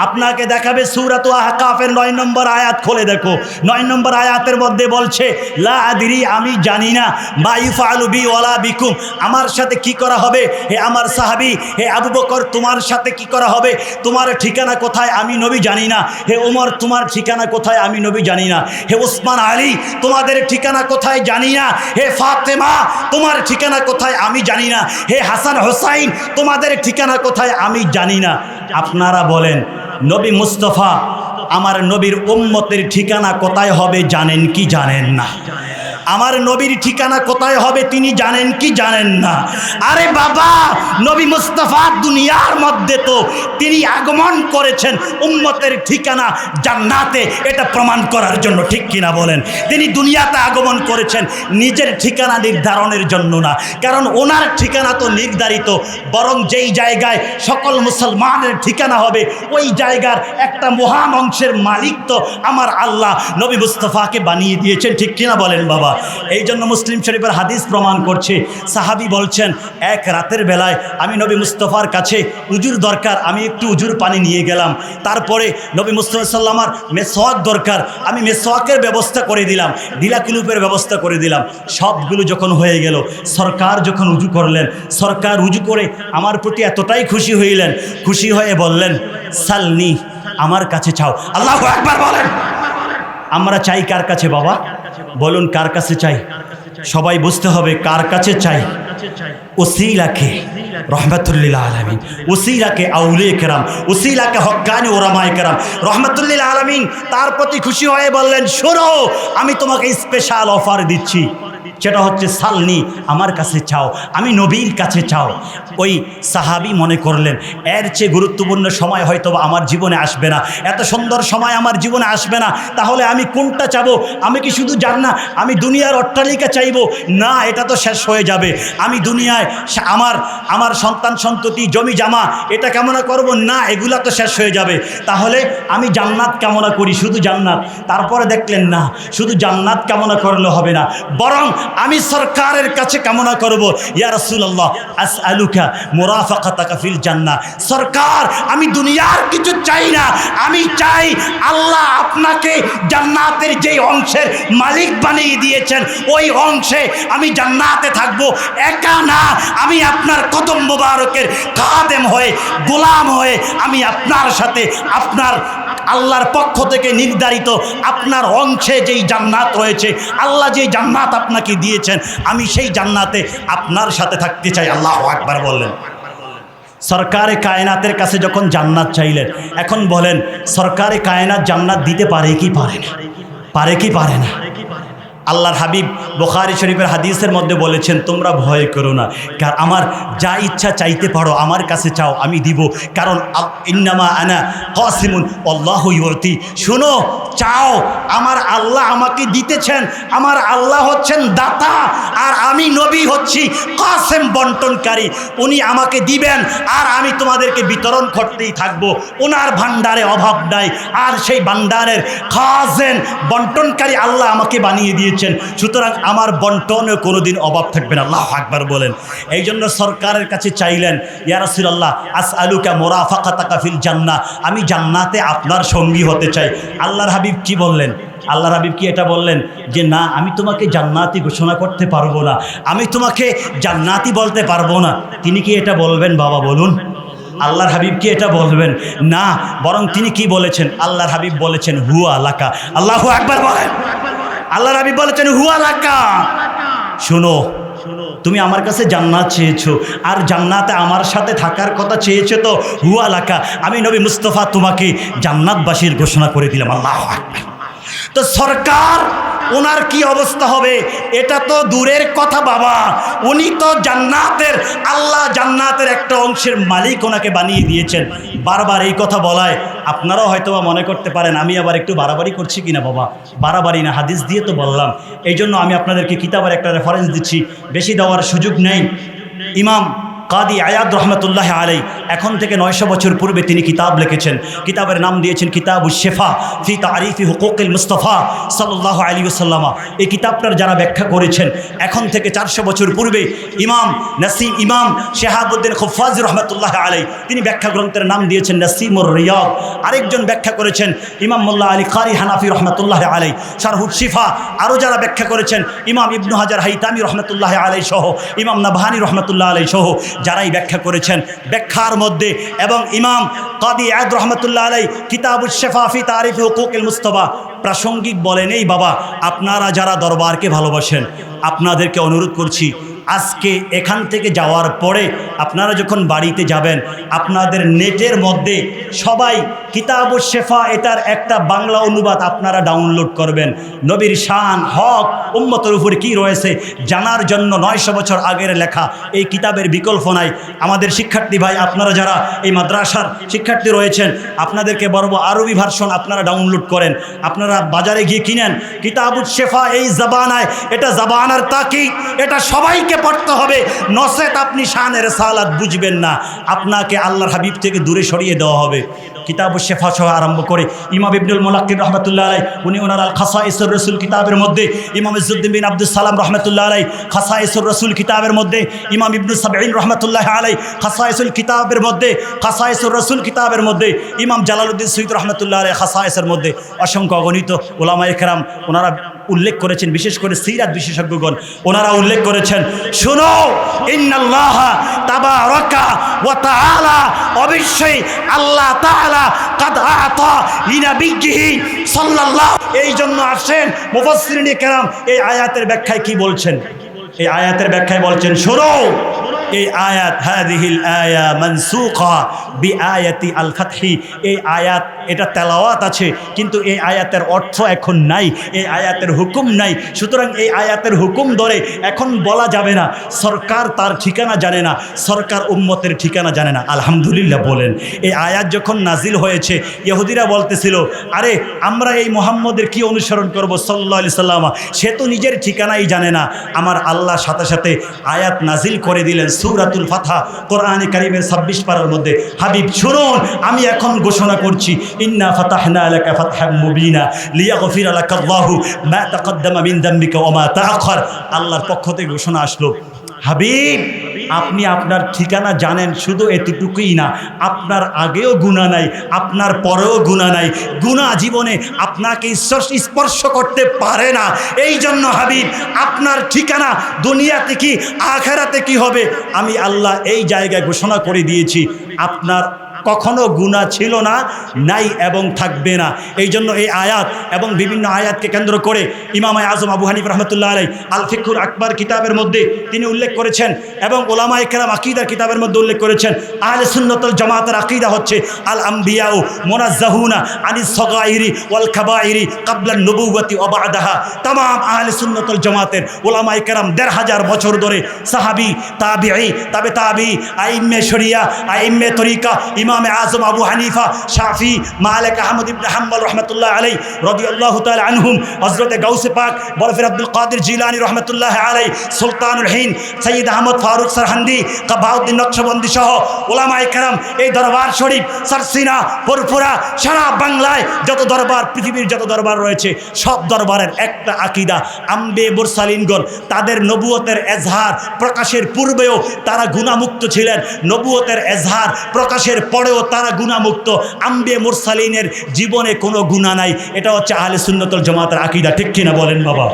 আপনাকে দেখাবে সূরাত আহকাফের 9 নম্বর আয়াত খুলে দেখো। 9 নম্বর আয়াতের মধ্যে বলছে লা আদরি আমি জানি না মা ইউফআলু বি ওয়ালা বিকুম আমার সাথে কি করা হবে। হে আমার সাহাবী, হে আবু বকর তোমার সাথে কি করা হবে? তোমার ঠিকানা কোথায় আমি নবী জানি না। হে ওমর তোমার ঠিকানা কোথায় আমি নবী জানি না। হে ওসমান আলী তোমাদের ঠিকানা কোথায় জানি না। হে ফাতেমা তোমার ঠিকানা কোথায় আমি জানি না। হে হাসান হোসাইন তোমাদের ঠিকানা কোথায় আমি জানি না। আপনারা বলেন নবী মুস্তাফা আমার নবীর উম্মতের ঠিকানা কোথায় হবে জানেন কি জানেন না? আমার নবীর ঠিকানা কোথায় হবে তিনি জানেন কি জানেন না? আরে বাবা, নবী মুস্তাফা দুনিয়ার মধ্যে তো তিনি আগমন করেছেন উম্মতের ঠিকানা জান্নাতে, এটা প্রমাণ করার জন্য, ঠিক কিনা বলেন? তিনি দুনিয়াতে আগমন করেছেন নিজের ঠিকানা নির্ধারণের জন্য না, কারণ ওনার ঠিকানা তো নির্ধারিত, বরং যেই জায়গায় সকল মুসলমানের ঠিকানা হবে ওই জায়গার একটা মহান অংশের মালিক তো আমার আল্লাহ নবী মুস্তাফাকে বানিয়ে দিয়েছেন, ঠিক কিনা বলেন বাবা? এই জন্য মুসলিম শরীফের হাদিস প্রমাণ করছে, সাহাবী বলছেন এক রাতের বেলায় আমি নবী মুস্তাফার কাছে উজুর দরকার, আমি একটু উজুর পানি নিয়ে গেলাম। তারপরে নবী মুস্তাফা সাল্লামার মেসওয়াক দরকার, আমি মেসওয়াকের ব্যবস্থা করে দিলাম, ঢিলাকুলুপের ব্যবস্থা করে দিলাম। সবগুলো যখন হয়ে গেল, সরকার যখন উজু করলেন, সরকার উজু করে আমার প্রতি এতটাই খুশি হইলেন, খুশি হয়ে বললেন সালনি, আমার কাছে চাও। আল্লাহু আকবার বলেন। আমরা চাই কার কাছে বাবা? বলুন কার কাছে চাই? সবাই বুঝতে হবে কার কাছে চাই। ওসিলাকে রহমাতুল্লিল আলামিন, ওসিলাকে আউলিয়া কেরাম, ওসিলাকে হক্কানি ওলামায়ে কেরাম রহমাতুল্লিল আলামিন তার প্রতি খুশি হয়ে বললেন শোনো, আমি তোমাকে স্পেশাল অফার দিচ্ছি, সেটা হচ্ছে সালনি, আমার কাছে চাও, আমি নবীর কাছে চাও। ওই সাহাবী মনে করলেন এর চেয়ে গুরুত্বপূর্ণ সময় হয়তো আমার জীবনে আসবে না, এত সুন্দর সময় আমার জীবনে আসবে না, তাহলে আমি কোনটা চাবো? আমি কি শুধু জান্নাত, আমি দুনিয়ার অট্টালিকা চাইবো? না, এটা তো শেষ হয়ে যাবে। আমি দুনিয়ায় আমার সন্তান সন্ততি জমি জামা এটা কামনা করব না, এগুলা তো শেষ হয়ে যাবে। তাহলে আমি জান্নাত কামনা করি, শুধু জান্নাত। তারপরে দেখলেন না, শুধু জান্নাত কামনা করলে হবে না, বরং আমি সরকারের কাছে কামনা করব, ইয়া রাসূলুল্লাহ আসআলুকা মুরাফাকাতাকা ফিল জান্নাহ। সরকার, আমি দুনিয়ার কিছু চাই না, আমি চাই আল্লাহ আপনাকে জান্নাতের যেই অংশের মালিক বানিয়ে দিয়েছেন ওই অংশে আমি জান্নাতে থাকবো। একা না, আমি আপনার কদম মোবারকের খাদেম হয়ে, গোলাম হয়ে আমি আপনার সাথে, আপনার আল্লাহর পক্ষ থেকে নির্ধারিত আপনার অংশে যেই জান্নাত রয়েছে, আল্লাহ যেই জান্নাত আপনাকে দিয়েছেন, আমি সেই জান্নাতে আপনার সাথে থাকতে চাই। আল্লাহু আকবার বললেন। সরকারে কায়নাতের কাছে যখন জান্নাত চাইলেন, এখন বলেন সরকারে কায়নাত জান্নাত দিতে পারে কি পারে না? পারে কি পারে না? আল্লাহর হাবিব বুখারী শরীফের হাদিসের মধ্যে বলেছেন তোমরা ভয় করো না, কারণ আমার যা ইচ্ছা চাইতে পারো আমার কাছে চাও, আমি দিব, কারণ ইন্নামা আনা কাসিমুন আল্লাহু ইউতি। শুনো, চাও, আমার আল্লাহ আমাকে দিতেছেন, আমার আল্লাহ হচ্ছেন দাতা, আর আমি নবী হচ্ছি কাসেম, বন্টনকারী। উনি আমাকে দিবেন আর আমি তোমাদেরকে বিতরণ করতেই থাকবো। ওনার ভান্ডারে অভাব নাই, আর সেই ভান্ডারের খাজেন, বন্টনকারী আল্লাহ আমাকে বানিয়ে দিয়েছেন, সুতরাং আমার বন্টনে কোনোদিন অভাব থাকবে না। আল্লাহু আকবার বলেন। এই জন্য সরকারের কাছে চাইলেন, ইয়া রাসূলুল্লাহ আসআলুকা মুরাফাকাতাকা ফিল জান্নাহ, আমি জান্নাতে আপনার সঙ্গী হতে চাই। আল্লাহর হাবিব কি বললেন? আল্লাহর হাবিব কি এটা বললেন যে না, আমি তোমাকে জান্নাতি ঘোষণা করতে পারবো না, আমি তোমাকে জান্নাতি বলতে পারবো না? তিনি কি এটা বলবেন বাবা? বলুন, আল্লাহর হাবিব কি এটা বলবেন? না, বরং তিনি কি বলেছেন? আল্লাহর হাবিব বলেছেন হুয়া লাকা। আল্লাহু আকবার বলেন। আল্লাহর হাবিব বলেছেন হুয়া লাকা। শোনো, তুমি আমার কাছে জান্নাত চেয়েছো, আর জান্নাতে আমার সাথে থাকার কথা চেয়েছো, তো হুয়া লাকা, আমি নবী মুস্তাফা তোমাকে জান্নাতবাসীর ঘোষণা করে দিলাম। আল্লাহু আকবার। তো সরকার, ওনার কি অবস্থা হবে এটা তো দূরের কথা বাবা, উনি তো জান্নাতের, আল্লাহ জান্নাতের একটা অংশের মালিক ওনাকে বানিয়ে দিয়েছেন। বারবার এই কথা বলায় আপনারাও হয়তো মনে করতে পারেন আমি আবার একটু বাড়াবাড়ি করছি কিনা। বাবা, বাড়াবাড়ি না, হাদিস দিয়ে তো বললাম। এই জন্য আমি আপনাদেরকে কিতাবের একটা রেফারেন্স দিচ্ছি, বেশি দেওয়ার সুযোগ নেই। ইমাম কাদি আয়াদ রহমতুল্লাহ আলাই, এখন থেকে 900 বছর পূর্বে তিনি কিতাব লিখেছেন, কিতাবের নাম দিয়েছেন কিতাবুশ শিফা ফি তারিফি হুকুকিল মুস্তাফা সাল্লাল্লাহু আলাইহি ওয়াসাল্লাম। এই কিতাবটার যারা ব্যাখ্যা করেছেন এখন থেকে 400 বছর পূর্বে ইমাম শেহাবুদ্দিন খুফাজি রহমতুল্লাহ আলাই, তিনি ব্যাখ্যা গ্রন্থের নাম দিয়েছেন নাসিমুর রিয়াদ। আরেকজন ব্যাখ্যা করেছেন ইমাম মোল্লা আলী কারি হানাফি রহমতুল্লাহ আলাই, শারহুশ শিফা। আরও যারা ব্যাখ্যা করেছেন ইমাম ইবনু হাজার হাইতামি রহমতুল্লাহ আলাই সহ, ইমাম নাবহানি রহমতুল্লাহ আলাই সহ, যারাই ব্যাখ্যা করেছেন ব্যাখ্যার মধ্যে, এবং ইমাম কাদি আয়াদ রহমতুল্লাহ আলাই কিতাবুশ শিফা ফি তারিফি হুকুকিল মুস্তাফা প্রাসঙ্গিক বলেন। এই বাবা, আপনারা যারা দরবারকে ভালোবাসেন আপনাদেরকে অনুরোধ করছি, আজকে এখান থেকে যাওয়ার পরে আপনারা যখন বাড়িতে যাবেন আপনাদের নেটের মধ্যে সবাই কিতাবুশ শেফা এটার একটা বাংলা অনুবাদ আপনারা ডাউনলোড করবেন। নবীর শান হক উম্মতের উপর কি রয়েছে জানার জন্য 900 বছর আগের লেখা এই কিতাবের বিকল্প নাই। আমাদের শিক্ষার্থী ভাই আপনারা যারা এই মাদ্রাসার শিক্ষার্থী রয়েছেন আপনাদেরকে বলবো আরবি ভার্সন আপনারা ডাউনলোড করেন, আপনারা বাজারে গিয়ে কিনেন। কিতাবুশ শেফা এই জাবানায় এটা জাবানার তাকি, এটা সবাইকে পড়তে হবে, নসেত আপনি শানের সালাত বুঝবেন না, আপনাকে আল্লাহর হাবিব থেকে দূরে সরিয়ে দেওয়া হবে। কিতাবুশ শেফা সহ আরম্ভ করে ইমাম ইবনুল মুলাক্কিন রহমতুল্লাহ আলাইহি উনি ওনার আল খাসাইসুর রাসূল কিতাবের মধ্যে, ইমাম ইজ্জুদ্দিন বিন আব্দুস সালাম রহমতুল্লাহ আলাইহি খাসাইসুর রাসূল কিতাবের মধ্যে, ইমাম ইবনু সাবঈন রহমতুল্লাহ আলাইহি খাসাইসুল কিতাবের মধ্যে, খাসাইসুর রাসূল কিতাবের মধ্যে, ইমাম জালালউদ্দিন সুয়ুতী রহমতুল্লাহ আলাইহি খাসাইসের মধ্যে অসংখ্য অগণিত উলামায়ে কেরাম ওনারা উল্লেখ করেছেন, বিশেষ করে সিরাত বিশেষজ্ঞগণ ওনারা উল্লেখ করেছেন। শুনো, ইন্নাল্লাহা তাবারাকা ওয়া তাআলা, অবশ্যই আল্লাহ তাআলা কাদ আতা লিনাবিয়্যিহি সাল্লাল্লাহু, এই জন্য আসেন মুফাসসিরিনে কেরাম এই আয়াতের ব্যাখ্যায় কি বলছেন, এই আয়াতের ব্যাখ্যায় বলছেন শোনো, এই আয়াত হাদিহিল আয়া মানসুখা বিআয়াতি আল ফাতহি, এই আয়াত এটা তেলাওয়াত আছে কিন্তু এই আয়াতের অর্থ এখন নাই, এই আয়াতের হুকুম নাই। সুতরাং এই আয়াতের হুকুম ধরে এখন বলা যাবে না সরকার তার ঠিকানা জানে না, সরকার উম্মতের ঠিকানা জানে না। আলহামদুলিল্লাহ বলেন, এই আয়াত যখন নাজিল হয়েছে ইহুদিরা বলতেছিল আরে আমরা এই মুহাম্মদের কি অনুসরণ করব সাল্লাল্লাহু আলাইহি সাল্লাম, সে তো নিজের ঠিকানাই জানে না। আমার আল্লাহ সাথে সাথে আয়াত নাজিল করে দিলেন সূরাতুল ফাতহ কোরআনে কারীমের 26 পারার মধ্যে, হাবিব শুনুন আমি এখন ঘোষণা করছি ইন্না ফাতাহনা লাকা ফাতহাম মুবিনা লিয়াগফিরা লাকাল্লাহু মা তাকদ্দামা মিন যামবিকা ওয়া মা তাআখার। আল্লাহর পক্ষ থেকে ঘোষণা আসলো, হাবিব আপনি আপনার ঠিকানা জানেন, শুধু এতটুকুই না আপনার আগেও গুনাহ নাই, আপনার পরেও গুনাহ নাই, গুনাহ জীবনে আপনাকে স্পর্শ করতে পারে না। এই জন্য হাবিব আপনার ঠিকানা দুনিয়াতে কি আখিরাতে কি হবে আমি আল্লাহ এই জায়গায় ঘোষণা করে দিয়েছি, আপনার কখনো গুনাহ ছিল না, নাই এবং থাকবে না। এই জন্য এই আয়াত এবং বিভিন্ন আয়াতকে কেন্দ্র করে ইমাম আজম আবু হানিফা রাহমাতুল্লাহ আলাইহি আল ফিকহুল আকবার কিতাবের মধ্যে তিনি উল্লেখ করেছেন এবং উলামায়ে কেরাম আকীদার কিতাবের মধ্যে উল্লেখ করেছেন আহলে সুন্নাত ওয়াল জামাতের আকীদা হচ্ছে আল আমবিয়াউ মুনাজ্জাহুনা আনিস সগাইরি ওয়াল কাবাইরি ক্বাবলা নবুওয়াতি ওয়া বা'দাহা। तमाम আহলে সুন্নাত ওয়াল জামাতের উলামায়ে কেরাম ১৫০০ বছর ধরে সাহাবী তাবিঈ তাবে তাবিঈ আইম্মে শরিয়া আইম্মে তরিকা ইমাম আজম আবু হানিফা শাফি মালিক আহমদ ইবনে হাম্বল রহমতুল্লাহ আলাইহি রাদিয়াল্লাহু তাআলা আনহুম, হযরতে গাউসে পাক বরফির আব্দুল কাদের জিলানী রহমতুল্লাহ আলাইহি, সুলতানুল হিন্দ সৈয়দ আহমদ ফারুক সরহান্দি, কাবাউদ্দিন নকশবন্দি সহ উলামায়ে কেরাম এই দরবার শরীফ সারসিনা পুরপুরা সারা বাংলায় যত দরবার পৃথিবীর যত দরবার রয়েছে সব দরবারের একটা আকীদা, আম্বে মুরসালিনগণ তাদের নবুয়তের এজহার প্রকাশের পূর্বেও তারা গুনাহমুক্ত ছিলেন, নবুয়তের এজহার প্রকাশের পরেও তারা গুনাহমুক্ত, আম্বে মুরসালিনের জীবনে কোনো গুনাহ নাই। এটা হচ্ছে আহলে সুন্নাত ওয়াল জামাতের আকীদা, ঠিক কিনা বলেন বাবা?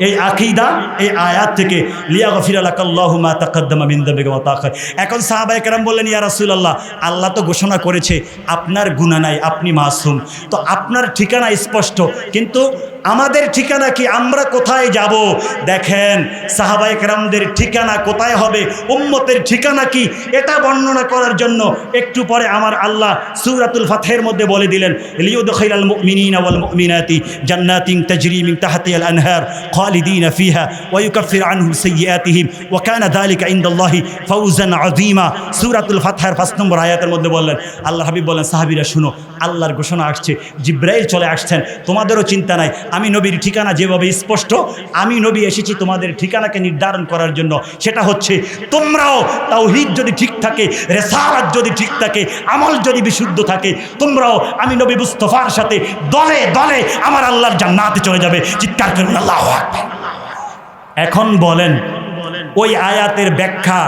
এই আকীদা এই আয়াত থেকে লিয়াগফিরা লাকাল্লাহু মা তাকদ্দামা মিন যামবিকা ওয়া তাআখার। এখন সাহাবায়ে কেরাম বললেন ইয়া রাসূলুল্লাহ আল্লাহ তো ঘোষণা করেছে আপনার গুনাহ নাই, আপনি মাসুম, তো আপনার ঠিকানা স্পষ্ট, কিন্তু আমাদের ঠিকানা কি, আমরা কোথায় যাব? দেখেন সাহাবায়ে কেরামদের ঠিকানা কোথায় হবে, উম্মতের ঠিকানা কি, এটা বর্ণনা করার জন্য একটু পরে আমার আল্লাহ সূরাতুল ফাতহের মধ্যে বলে দিলেন লিইউদখিলাল মুমিনিনা ওয়াল মুমিনাতি জান্নাতিন তাজরি মিন তাহতিহাল আনহার খালিদিনা ফিহা ওয়া ইউকাফিরু আনহুম সাইয়্যাতিহিম ওয়া কানা যালিকা ইনদাল্লাহি ফাওজান আযীমা। সূরাতুল ফাতহের 5 নম্বর আয়াতের মধ্যে বললেন, আল্লাহ হাবিব বলেন সাহাবীরা শুনো আল্লাহর ঘোষণা আসছে, জিব্রাইল চলে আসছেন, তোমাদেরও চিন্তা নাই, আমি নবীর ঠিকানা যেভাবে স্পষ্ট, আমি নবী এসেছি তোমাদের ঠিকানাকে নির্ধারণ করার জন্য, সেটা হচ্ছে তোমরাও তাওহীদ যদি ঠিক থাকে, রিসালাত যদি ঠিক থাকে, আমল যদি বিশুদ্ধ থাকে, তোমরাও আমি নবী মুস্তাফার সাথে দলে দলে আমার আল্লাহর জান্নাতে চলে যাবে। চিৎকার করুন আল্লাহু আকবার। এখন বলেন ওই আয়াতের ব্যাখ্যা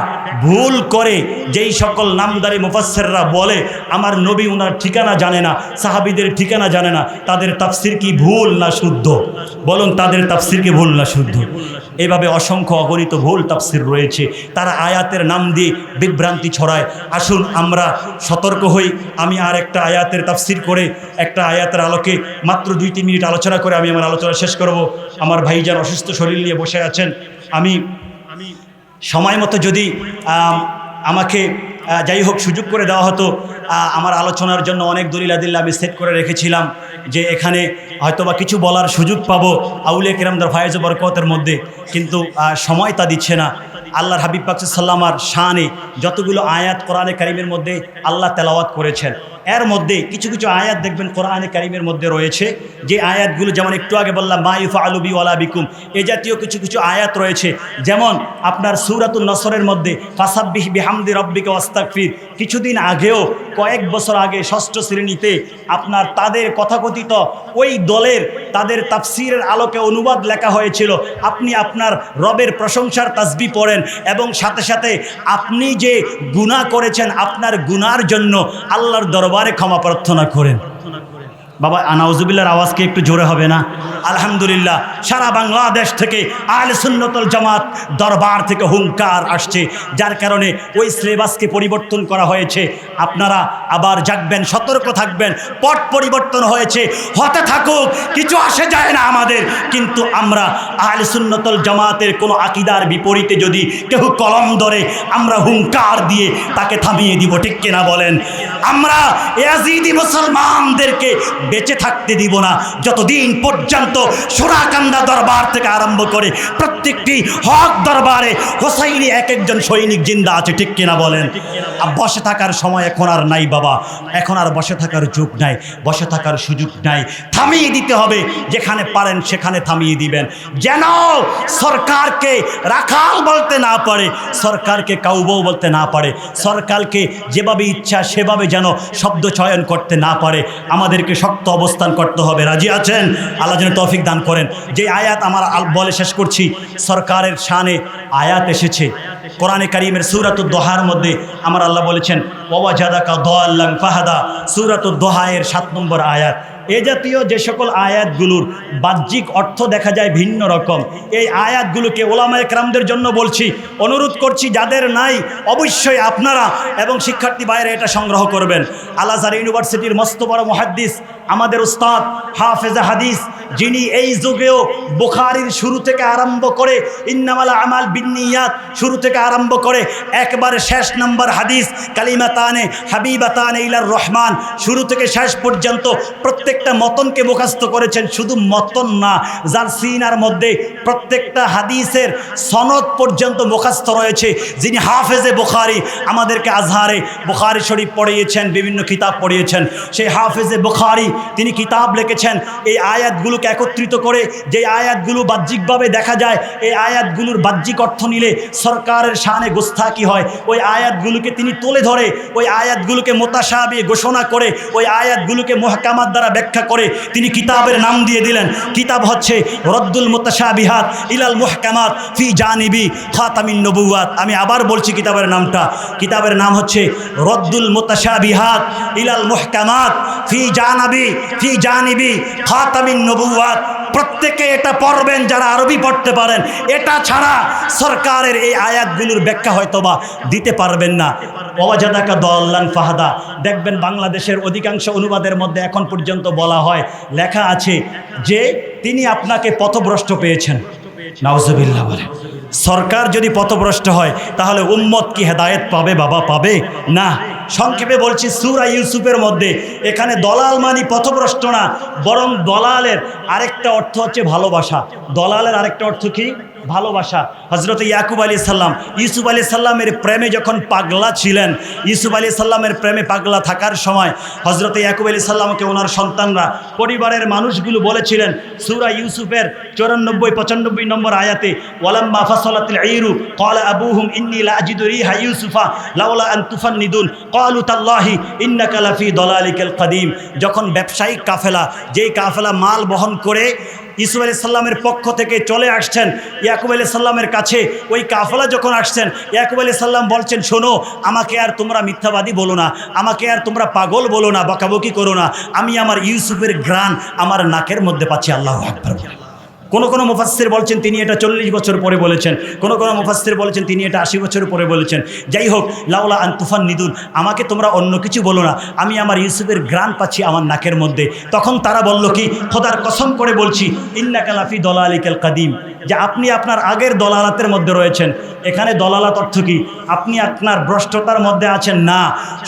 ভুল করে যেই সকল নামদারি মুফাসসিররা বলে আমার নবী ওনার ঠিকানা জানে না, সাহাবীদের ঠিকানা জানে না, তাদের তাফসীর কি ভুল না শুদ্ধ? বলুন তাদের তাফসীর কি ভুল না শুদ্ধ? এভাবে অসংখ্য অগণিত ভুল তাফসীর রয়েছে, তারা আয়াতের নাম দিয়ে বিভ্রান্তি ছড়ায়। আসুন আমরা সতর্ক হই। আমি আর একটা আয়াতের তাফসীর করে একটা আয়াতের আলোকে মাত্র 2-3 মিনিট আলোচনা করে আমি আমার আলোচনা শেষ করব। আমার ভাইজান অসুস্থ শরীর নিয়ে বসে আছেন, আমি সময় মতো যদি আমাকে যাই হোক সুযোগ করে দেওয়া হতো, আমার আলোচনার জন্য অনেক দলিল-আদিল্লা আমি সেট করে রেখেছিলাম যে এখানে হয়তোবা কিছু বলার সুযোগ পাবো আউলিয়া কেরামদের ফায়েজ বরকতের মধ্যে, কিন্তু সময় তা দিচ্ছে না। আল্লাহর হাবিব পাক সাল্লাল্লাহু শানে যতগুলো আয়াত কোরআনে কারিমের মধ্যে আল্লাহ তেলাওয়াত করেছেন, এর মধ্যে কিছু কিছু আয়াত দেখবেন কোরআনে কারিমের মধ্যে রয়েছে, যে আয়াতগুলো যেমন একটু আগে বললাম মা ইউফআলু বি ওয়ালা বিকুম, এই জাতীয় কিছু কিছু আয়াত রয়েছে। যেমন আপনার সূরাতুন নসরের মধ্যে ফাসাব্বিহ বিহামদি রাব্বিকা ওয়াস্তাগফির, কিছুদিন আগেও কয়েক বছর আগে ষষ্ঠ শ্রেণীতে আপনার তাদের কথাকথিত ওই দলের তাদের তাফসিরের আলোকে অনুবাদ লেখা হয়েছিল, আপনি আপনার রবের প্রশংসার তাসবিহ পড়েন এবং সাথে সাথে আপনি যে গুনাহ করেছেন আপনার গুনার জন্য আল্লাহর দরবারে ক্ষমা প্রার্থনা করেন। বাবা আনাউজুবিল্লাহর আওয়াজকে একটু জোরে হবে না? আলহামদুলিল্লাহ, সারা বাংলাদেশ থেকে আহলে সুন্নাতুল জামাত দরবার থেকে হুঙ্কার আসছে, যার কারণে ওই সিলেবাসকে পরিবর্তন করা হয়েছে। আপনারা আবার জাগবেন, সতর্ক থাকবেন, পট পরিবর্তন হয়েছে, হতে থাকুক, কিছু আসে যায় না আমাদের। কিন্তু আমরা আহলে সুন্নাতুল জামাতের কোনো আকীদার বিপরীতে যদি কেউ কলম ধরে আমরা হুঙ্কার দিয়ে তাকে থামিয়ে দিব, ঠিক কিনা বলেন? আমরা ইয়াজিদি মুসলমানদেরকে বেঁচে থাকতে দিব না যতদিন পর্যন্ত সোনাকান্দা দরবার থেকে আরম্ভ করে প্রত্যেকটি হক দরবারে হোসাইনি এক একজন সৈনিক জিন্দা আছে, ঠিক কিনা বলেন? বসে থাকার সময় এখন আর নাই বাবা, এখন আর বসে থাকার যুগ নাই, বসে থাকার সুযোগ নাই, থামিয়ে দিতে হবে। যেখানে পারেন সেখানে থামিয়ে দিবেন, যেন সরকারকে রাখাল বলতে না পারে, সরকারকে কাউবউ বলতে না পারে, সরকারকে যেভাবে ইচ্ছা সেভাবে যেন শব্দ চয়ন করতে না পারে। আমাদেরকে শক্ত অবস্থান করতে হবে। রাজি আছেন? আল্লাহ যেন তৌফিক দান করেন। যে আয়াত আমার বলে শেষ করছি, সরকারের শানে আয়াত এসেছে কোরআনে কারিমের সূরাতুদ দোহার মধ্যে। আমার আল্লাহ বলেছেন ওয়াজাদাকা দাল্লান ফাহাদা, সূরাতুদ দোহায়ের 7 নম্বর আয়াত। এ জাতীয় যে সকল আয়াতগুলোর বাহ্যিক অর্থ দেখা যায় ভিন্ন রকম, এই আয়াতগুলোকে ওলামায়ে কেরামদের জন্য বলছি, অনুরোধ করছি যাদের নাই অবশ্যই আপনারা এবং শিক্ষার্থী বাইরে এটা সংগ্রহ করবেন। আল আজহার ইউনিভার্সিটির মস্ত বড় মুহাদ্দিস আমাদের উস্তাদ হাফেজে হাদিস, যিনি এই যুগেও বুখারীর শুরু থেকে আরম্ভ করে ইন্নামাল আমাল বিন্নিয়াত শুরু থেকে আরম্ভ করে একবারে শেষ নম্বর হাদিস কালিমাতানে হাবিবাতানে ইলার রহমান শুরু থেকে শেষ পর্যন্ত প্রত্যেকটা মতনকে মুখস্থ করেছেন। শুধু মতন না, যার সিনার মধ্যে প্রত্যেকটা হাদিসের সনদ পর্যন্ত মুখস্থ রয়েছে, যিনি হাফেজে বুখারী, আমাদেরকে আজহারে বুখারী শরীফ পড়িয়েছেন, বিভিন্ন কিতাব পড়িয়েছেন, সেই হাফেজে বুখারী তিনি কিতাব লিখেছেন এই আয়াতগুলোকে একত্রিত করে। যে আয়াতগুলো বাহ্যিকভাবে দেখা যায়, এই আয়াতগুলোর বাহ্যিক অর্থ নিলে সরকারের শানে গুস্তাকি হয়, ওই আয়াতগুলোকে তিনি তুলে ধরে ওই আয়াতগুলোকে মুতাশাবিহ ঘোষণা করে ওই আয়াতগুলোকে মুহকামাত দ্বারা ব্যাখ্যা করে তিনি কিতাবের নাম দিয়ে দিলেন। কিতাব হচ্ছে রদ্দুল মুতাশাবিহাত ইলাল মুহকামাত ফি জানিবি খাতামিন নবুওয়াত। আমি আবার বলছি কিতাবের নামটা, কিতাবের নাম হচ্ছে রদ্দুল মুতাশাবিহাত ইলাল মুহকামাত ফি জানিবি খাতামিন নবুওয়াত। প্রত্যেকে এটা পড়বেন যারা আরবি পড়তে পারেন, এটা ছাড়া সরকারের এই আয়াতগুলোর ব্যাখ্যা হয়তোবা দিতে পারবেন না। ওয়াজাদাকা দাল্লান ফাহাদা, দেখবেন বাংলাদেশের অধিকাংশ অনুবাদের মধ্যে এখন পর্যন্ত বলা হয়, লেখা আছে যে তিনি আপনাকে পথভ্রষ্ট পেয়েছেন। নাউজুবিল্লাহ বলে। সরকার যদি পথভ্রষ্ট হয় তাহলে উম্মত কি হেদায়েত পাবে? বাবা পাবে না। সংক্ষেপে বলছি, সূরা ইউসুফের মধ্যে এখানে দলাল মানি পথভ্রষ্ট না, বরং দলালের আরেকটা অর্থ হচ্ছে ভালোবাসা। দলালের আরেকটা অর্থ কি? ভালোবাসা। হযরত ইয়াকুব আলাইহিস সালাম ইউসুফ আলাইহিস সালামের প্রেমে যখন পাগলা ছিলেন, ইউসুফ আলাইহিস সালামের প্রেমে পাগলা থাকার সময় হযরত ইয়াকুব আলাইহিস সালামকে ওনার সন্তানরা, পরিবারের মানুষগুলো বলেছিলেন সূরা ইউসুফের 94-95 নম্বর আয়াতে, ওয়ালাম্মা ফাসালাতিল ঈরু ক্বালা আবুহুম ইন্নী লা আজিদু রিহা ইউসুফা লাউলা আন তুফান্নিদুন ক্বালু তাল্লাহি ইন্নাকা লাফি দালালিকাল কাদিম। যখন ব্যবসায়িক কাফেলা, যেই কাফেলা মাল বহন করে ইউসুফ আলাইহিস সালামের পক্ষ থেকে চলে আসছেন ইয়াকুব আলাইহিস সালামের কাছে, ওই কাফেলা যখন আসছেন ইয়াকুব আলাইহিস সালাম বলছেন, শোনো, আমাকে আর তোমরা মিথ্যাবাদী বলো না, আমাকে আর তোমরা পাগল বলো না, বকাবকি করো না, আমি আমার ইউসুফের ঘ্রাণ আমার নাকের মধ্যে পাচ্ছি। আল্লাহু আকবার। কোনো মুফাসসির বলছেন তিনি এটা 40 বছর পরে বলেছেন, কোনো মুফাসসির বলেছেন তিনি এটা 80 বছর পরে বলেছেন। যাই হোক, লাউলা আন তুফান্নিদুন, আমাকে তোমরা অন্য কিছু বলো না, আমি আমার ইউসুফের ঘ্রাণ পাচ্ছি আমার নাকের মধ্যে। তখন তারা বলল কি, খোদার কসম করে বলছি, ইন্নাকা লাফি দালালিকাল কাদিম, যে আপনি আপনার আগের দলালাতের মধ্যে রয়েছেন। এখানে দলালাত অর্থ কি? আপনি আপনার ভ্রষ্টতার মধ্যে আছেন না।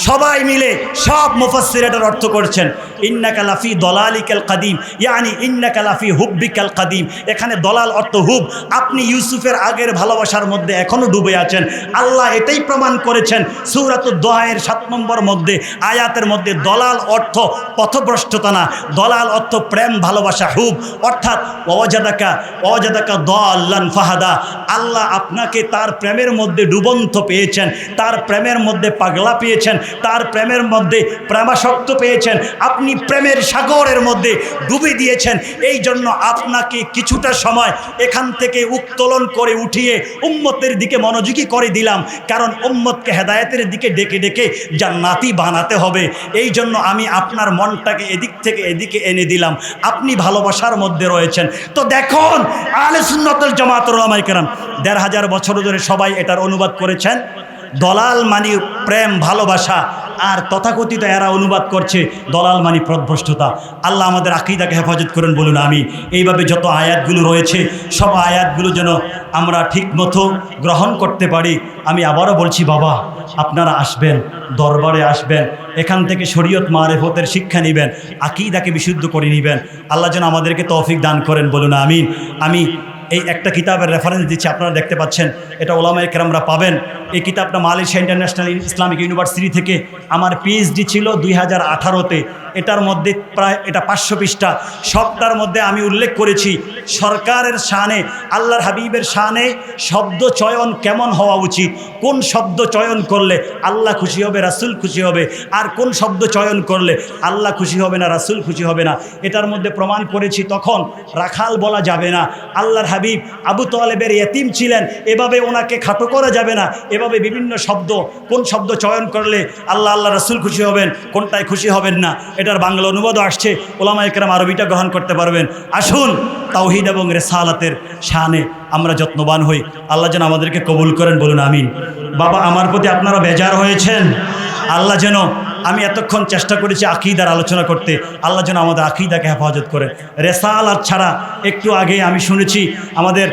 সবাই মিলে সব মুফাসসির এটার অর্থ করছেন ইন্নাকা লাফি দলালিকাল কাদিম, ইয়ানি ইন্নাকা লাফি হুব্বিকাল কাদিম। এখানে দলাল অর্থ হুব, আপনি ইউসুফের আগের ভালোবাসার মধ্যে এখনো ডুবে আছেন। আল্লাহ এটাই প্রমাণ করেছেন সূরাতুদ দোহায়ের 7 নম্বর মধ্যে আয়াতের মধ্যে। দলাল অর্থ পথভ্রষ্টতা না, দলাল অর্থ প্রেম ভালোবাসা, হুব অর্থাৎ ওয়াজাদাকা দাল্লান ফাহাদা। আল্লাহ আপনাকে তার প্রেমের মধ্যে ডুবন্ত পেয়েছেন, তার প্রেমের মধ্যে পাগলা পেয়েছেন, তার প্রেমের মধ্যে প্রেমাসক্ত পেয়েছেন। আপনি প্রেমের সাগরের মধ্যে ডুবে দিয়েছেন। এই জন্য আপনাকে কিছুটা সময় এখান থেকে উত্তোলন করে উঠিয়ে উম্মতের দিকে মনোযোগী করে দিলাম, কারণ উম্মতকে হেদায়েতের দিকে ডেকে ডেকে জান্নাতি বানাতে হবে। এই জন্য আমি আপনার মনটাকে এদিক থেকে এদিকে এনে দিলাম। আপনি ভালোবাসার মধ্যে রয়েছেন। তো দেখুন আহলে সুন্নাত ওয়াল জামাতের উলামায়ে কেরাম ১৫০০ বছর ধরে সবাই এটার অনুবাদ করেছেন দলাল মানি প্রেম ভালোবাসা, আর তথাকথিত এরা অনুবাদ করছে দলাল মানি পথভ্রষ্টতা। আল্লাহ আমাদের আকীদাকে হেফাজত করেন, বলুন আমিন। এইভাবে যত আয়াতগুলো রয়েছে সব আয়াতগুলো যেন আমরা ঠিক মতো গ্রহণ করতে পারি। আমি আবারও বলছি, বাবা আপনারা আসবেন, দরবারে আসবেন, এখান থেকে শরীয়ত মারিফতের শিক্ষা নেবেন, আকীদাকে বিশুদ্ধ করে নেবেন। আল্লাহ যেন আমাদেরকে তৌফিক দান করেন, বলুন আমিন। আমি এই একটা কিতাবের রেফারেন্স দিচ্ছি, আপনারা দেখতে পাচ্ছেন, এটা ওলামায়ে কেরামরা পাবেন। এই কিতাবটা মালয়েশিয়া ইন্টারন্যাশনাল ইসলামিক ইউনিভার্সিটি থেকে আমার পিএইচডি ছিল 2018-তে। এটার মধ্যে প্রায় 500 পৃষ্ঠা। সবটার মধ্যে আমি উল্লেখ করেছি সরকারের শানে, আল্লাহর হাবিবের শানে শব্দ চয়ন কেমন হওয়া উচিত, কোন শব্দ চয়ন করলে আল্লাহ খুশি হবে, রাসূল খুশি হবে, আর কোন শব্দ চয়ন করলে আল্লাহ খুশি হবে না, রাসূল খুশি হবে না। এটার মধ্যে প্রমাণ করেছি তখন রাখাল বলা যাবে না, আল্লাহর হাবিব আবু তালেবের ইয়েতিম ছিলেন, এভাবে ওনাকে খাটো করা যাবে না। এভাবে বিভিন্ন শব্দ, কোন শব্দ চয়ন করলে আল্লাহ রাসূল খুশি হবেন, কোনটায় খুশি হবেন না, এটার বাংলা অনুবাদও আসছে। ওলামায়ে কেরাম আরবিটা গ্রহণ করতে পারবেন। আসুন তাওহীদ এবং রিসালাতের শানে আমরা যত্নবান হই। আল্লাহ যেন আমাদেরকে কবুল করেন, বলুন আমিন। বাবা আমার প্রতি আপনারা বেজার হয়েছেন, আল্লাহ যেন, আমি এতক্ষণ চেষ্টা করেছি আকীদার আলোচনা করতে, আল্লাহ যেন আমাদের আকীদাকে হেফাজত করেন। রেসালাত ছাড়া একটু আগে আমি শুনেছি আমাদের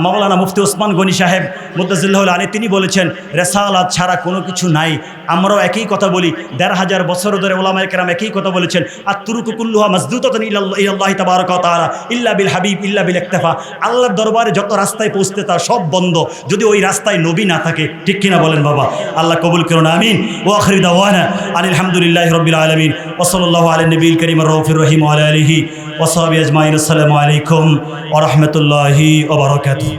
মাওলানা মুফতি ওসমান গনি সাহেব মুদ্দাজিল্লাহুল আলী তিনি বলেছেন রেসালাত ছাড়া কোনো কিছু নাই। আমরাও একই কথা বলি, ১৫০০ বছর ধরে ওলামায়ে কেরাম একই কথা বলেছেন, আত-তুরুকু কুল্লুহা মাসদুদাতুন ইলাল্লাহি তাবারাকা ওয়া তাআলা ইল্লা বিল হাবিব ইল্লা বিল ইক্তেফা। আল্লাহর দরবারে যত রাস্তায় পৌঁছতে তার সব বন্ধ, যদি ওই রাস্তায় নবী না থাকে। ঠিক কিনা বলেন বাবা? আল্লাহ কবুল করুন, আমিন। ওয়া আখিরু দাওয়ানা আলহামদুলিল্লাহি রাব্বিল আলামিন ওয়া সাল্লাল্লাহু আলা নবিয়িল কারীম আর-রাউফির রহিম ওয়া আলা আলিহি ওয়া সাহবিহি আজমাইন। আসসালামু আলাইকুম ওয়া রাহমাতুল্লাহি ওয়া বারাকাতুহু।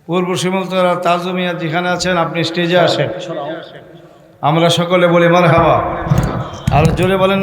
পূর্ব সীমান্তরা তাজুমিয়া যেখানে আছেন আপনি স্টেজে আসেন, আমরা সকলে বলি মারহাবা। আর জোরে বলেন।